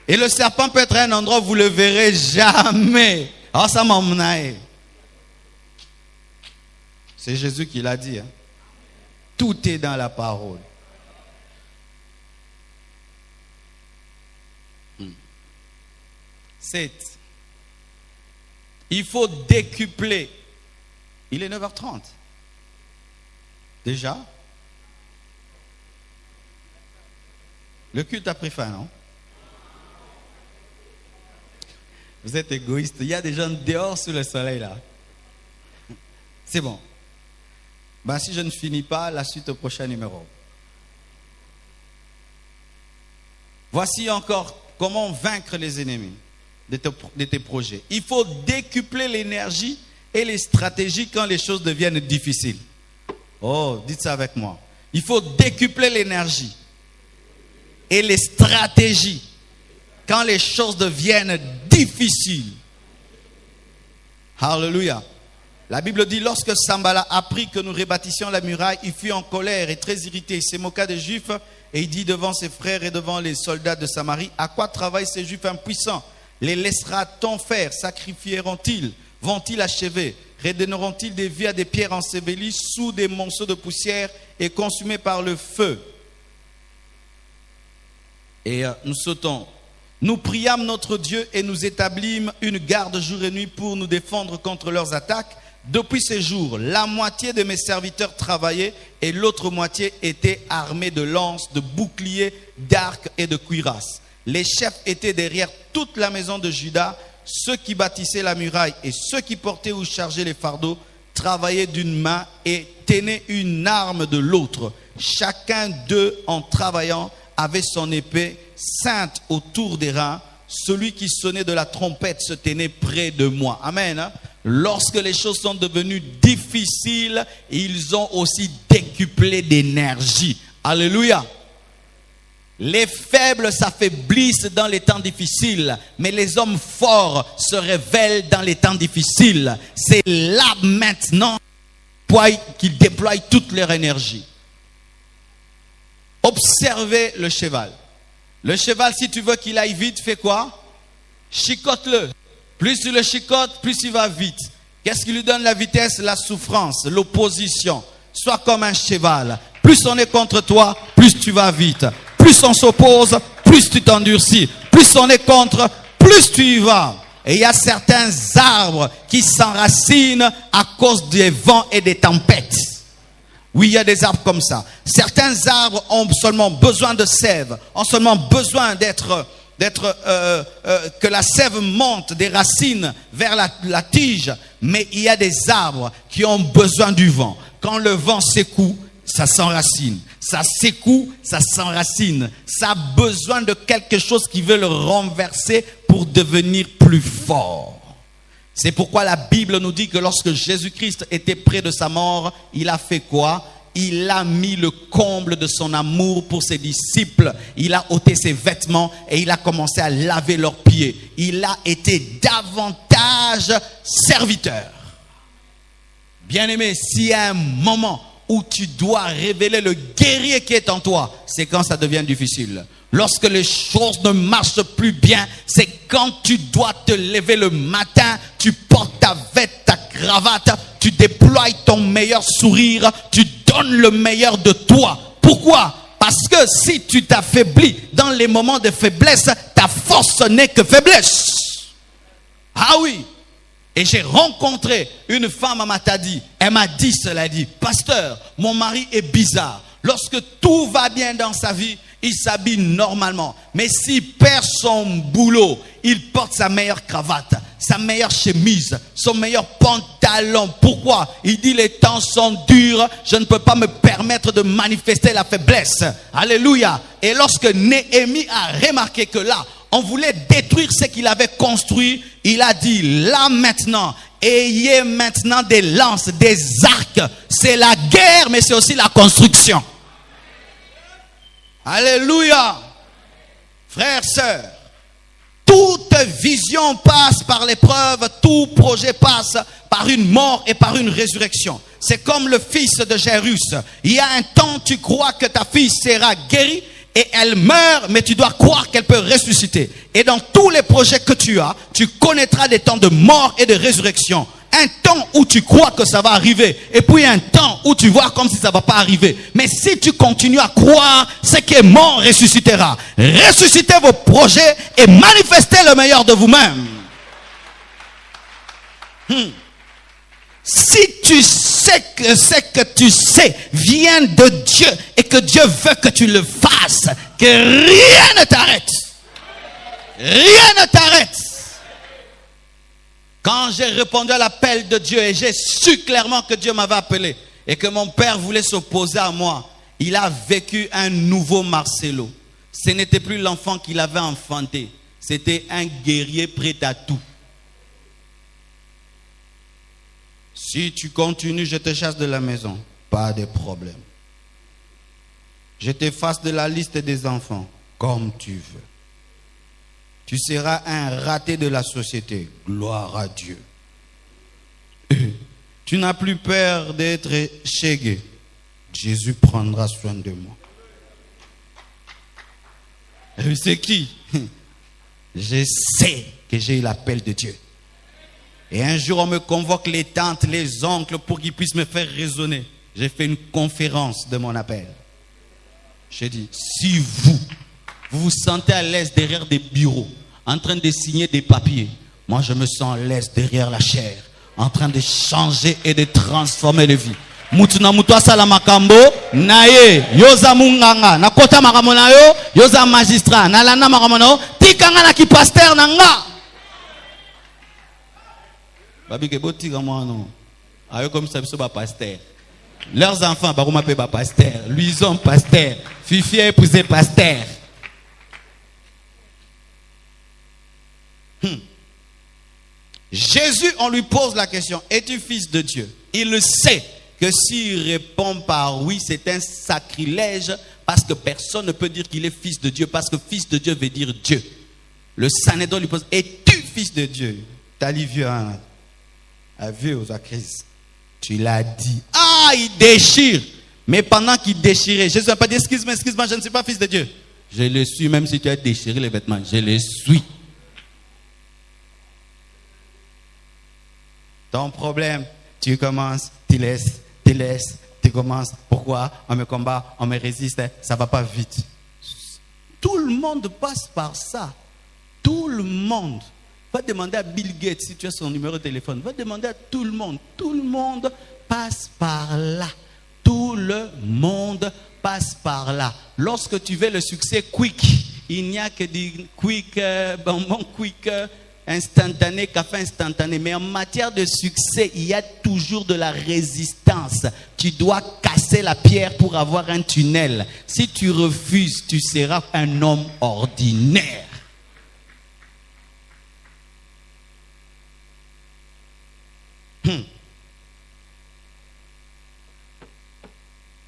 Et le serpent peut être un endroit où vous ne le verrez jamais. Oh, ça m'emmenaille. C'est Jésus qui l'a dit. Hein. Tout est dans la parole. 7. Il faut décupler. Il est 9h30. Déjà? Le culte a pris fin, non? Vous êtes égoïste. Il y a des gens dehors sous le soleil là. C'est bon. Ben, si je ne finis pas, la suite au prochain numéro. Voici encore comment vaincre les ennemis de tes projets. Il faut décupler l'énergie et les stratégies quand les choses deviennent difficiles. Oh, dites ça avec moi. Il faut décupler l'énergie et les stratégies quand les choses deviennent difficiles. Alléluia. La Bible dit, lorsque Sambala apprit que nous rebâtissions la muraille, il fut en colère et très irrité. Il se moqua des Juifs et il dit devant ses frères et devant les soldats de Samarie, à quoi travaillent ces Juifs impuissants? Les laissera-t-on faire? Sacrifieront-ils? Vont-ils achever? Redonneront-ils des vies à des pierres ensevelies sous des monceaux de poussière et consumées par le feu? Et nous sautons. Nous priâmes notre Dieu et nous établîmes une garde jour et nuit pour nous défendre contre leurs attaques. Depuis ces jours, la moitié de mes serviteurs travaillaient et l'autre moitié était armée de lances, de boucliers, d'arcs et de cuirasses. Les chefs étaient derrière toute la maison de Juda. Ceux qui bâtissaient la muraille et ceux qui portaient ou chargeaient les fardeaux travaillaient d'une main et tenaient une arme de l'autre. Chacun d'eux, en travaillant, avait son épée ceinte autour des reins. Celui qui sonnait de la trompette se tenait près de moi. Amen. Lorsque les choses sont devenues difficiles, ils ont aussi décuplé d'énergie. Alléluia. Les faibles s'affaiblissent dans les temps difficiles, mais les hommes forts se révèlent dans les temps difficiles. C'est là maintenant qu'ils déploient toute leur énergie. Observez le cheval. Le cheval, si tu veux qu'il aille vite, fais quoi? Chicote-le. Plus tu le chicotes, plus il va vite. Qu'est-ce qui lui donne la vitesse? La souffrance, l'opposition. Sois comme un cheval. Plus on est contre toi, plus tu vas vite. Plus on s'oppose, plus tu t'endurcis. Plus on est contre, plus tu y vas. Et il y a certains arbres qui s'enracinent à cause des vents et des tempêtes. Oui, il y a des arbres comme ça. Certains arbres ont seulement besoin de sève, ont seulement besoin que la sève monte des racines vers la tige. Mais il y a des arbres qui ont besoin du vent. Quand le vent secoue, ça s'enracine. Ça secoue, ça s'enracine. Ça a besoin de quelque chose qui veut le renverser pour devenir plus fort. C'est pourquoi la Bible nous dit que lorsque Jésus-Christ était près de sa mort, il a fait quoi? Il a mis le comble de son amour pour ses disciples. Il a ôté ses vêtements et il a commencé à laver leurs pieds. Il a été davantage serviteur. Bien-aimé, s'il y a un moment où tu dois révéler le guerrier qui est en toi, c'est quand ça devient difficile. Lorsque les choses ne marchent plus bien, c'est quand tu dois te lever le matin, tu portes ta veste, ta cravate, tu déploies ton meilleur sourire, tu donnes le meilleur de toi. Pourquoi? Parce que si tu t'affaiblis dans les moments de faiblesse, ta force n'est que faiblesse. Ah oui. Et j'ai rencontré une femme à Matadi. Elle m'a dit cela, dit, pasteur, mon mari est bizarre. Lorsque tout va bien dans sa vie, il s'habille normalement. Mais s'il perd son boulot, il porte sa meilleure cravate, sa meilleure chemise, son meilleur pantalon. Pourquoi? Il dit les temps sont durs, je ne peux pas me permettre de manifester la faiblesse. Alléluia. Et lorsque Néhémie a remarqué que là, on voulait détruire ce qu'il avait construit, il a dit, là maintenant, ayez maintenant des lances, des arcs. C'est la guerre, mais c'est aussi la construction. Alléluia. Frères, sœurs, toute vision passe par l'épreuve, tout projet passe par une mort et par une résurrection. C'est comme le fils de Jairus. Il y a un temps, tu crois que ta fille sera guérie et elle meurt, mais tu dois croire qu'elle peut ressusciter. Et dans tous les projets que tu as, tu connaîtras des temps de mort et de résurrection. Un temps où tu crois que ça va arriver, et puis un temps où tu vois comme si ça ne va pas arriver. Mais si tu continues à croire, ce qui est mort ressuscitera. Ressuscitez vos projets et manifestez le meilleur de vous-même. Si tu sais que ce que tu sais vient de Dieu et que Dieu veut que tu le fasses, que rien ne t'arrête. Rien ne t'arrête. Quand j'ai répondu à l'appel de Dieu et j'ai su clairement que Dieu m'avait appelé et que mon père voulait s'opposer à moi, il a vécu un nouveau Marcelo. Ce n'était plus l'enfant qu'il avait enfanté. C'était un guerrier prêt à tout. Si tu continues, je te chasse de la maison. Pas de problème. Je t'efface de la liste des enfants, comme tu veux. Tu seras un raté de la société. Gloire à Dieu. Tu n'as plus peur d'être chégué. Jésus prendra soin de moi. C'est qui? Je sais que j'ai eu l'appel de Dieu. Et un jour, on me convoque les tantes, les oncles pour qu'ils puissent me faire raisonner. J'ai fait une conférence de mon appel. J'ai dit, si vous vous sentez à l'aise derrière des bureaux, en train de signer des papiers, moi je me sens à l'aise derrière la chair, en train de changer et de transformer les vies. Mutuna mutwa sala makambo naye yoza munganga na kota makambo na yo yoza magistrat na landa makambo na yo tikanga na ki pasteur na nga babi ke botika mwana ayo comme ça biso ba pasteur. Leurs enfants bakoma pe ba pasteur, Luison pasteur, Fifi a épousé pasteur. Jésus, on lui pose la question, es-tu fils de Dieu? Il le sait que s'il répond par oui, c'est un sacrilège parce que personne ne peut dire qu'il est fils de Dieu parce que fils de Dieu veut dire Dieu. Le Sanhédrin lui pose, es-tu fils de Dieu? T'as dit vieux, hein? Vieux aux crises. Tu l'as dit. Ah, il déchire. Mais pendant qu'il déchirait, Jésus n'a pas dit, excuse-moi, je ne suis pas fils de Dieu. Je le suis, même si tu as déchiré les vêtements, je le suis. Ton problème, tu commences, tu laisses, tu commences. Pourquoi? On me combat, on me résiste, ça ne va pas vite. Tout le monde passe par ça. Tout le monde. Va demander à Bill Gates si tu as son numéro de téléphone. Va demander à tout le monde. Tout le monde passe par là. Tout le monde passe par là. Lorsque tu veux le succès quick, il n'y a que des quick, bonbons quick, instantané, café instantané. Mais en matière de succès, il y a toujours de la résistance. Tu dois casser la pierre pour avoir un tunnel. Si tu refuses, tu seras un homme ordinaire.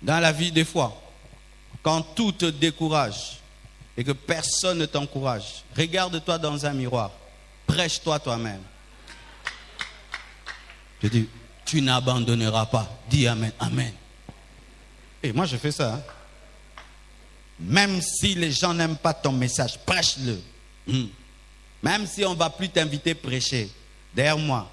Dans la vie, des fois, quand tout te décourage et que personne ne t'encourage, regarde-toi dans un miroir. Prêche-toi toi-même. Je dis, tu n'abandonneras pas. Dis amen, amen. Et moi, je fais ça. Hein. Même si les gens n'aiment pas ton message, prêche-le. Même si on ne va plus t'inviter à prêcher, derrière moi,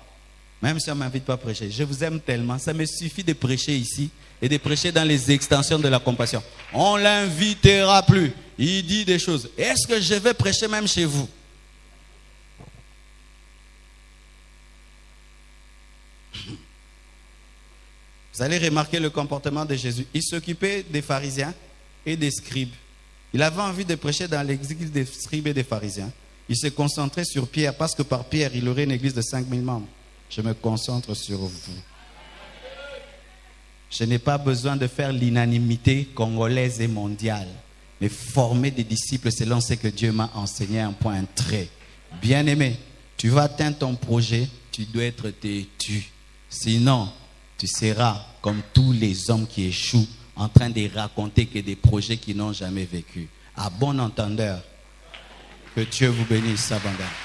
Même si on ne m'invite pas à prêcher. Je vous aime tellement. Ça me suffit de prêcher ici et de prêcher dans les extensions de la compassion. On ne l'invitera plus. Il dit des choses. Est-ce que je vais prêcher même chez vous? Vous allez remarquer le comportement de Jésus. Il s'occupait des pharisiens et des scribes. Il avait envie de prêcher dans l'église des scribes et des pharisiens. Il se concentrait sur Pierre parce que par Pierre, il aurait une église de 5000 membres. Je me concentre sur vous. Je n'ai pas besoin de faire l'unanimité congolaise et mondiale, mais former des disciples selon ce que Dieu m'a enseigné, un point très. Bien-aimé, tu vas atteindre ton projet, tu dois être têtu. Sinon, tu seras comme tous les hommes qui échouent en train de raconter que des projets qu'ils n'ont jamais vécu. À bon entendeur, que Dieu vous bénisse abondamment.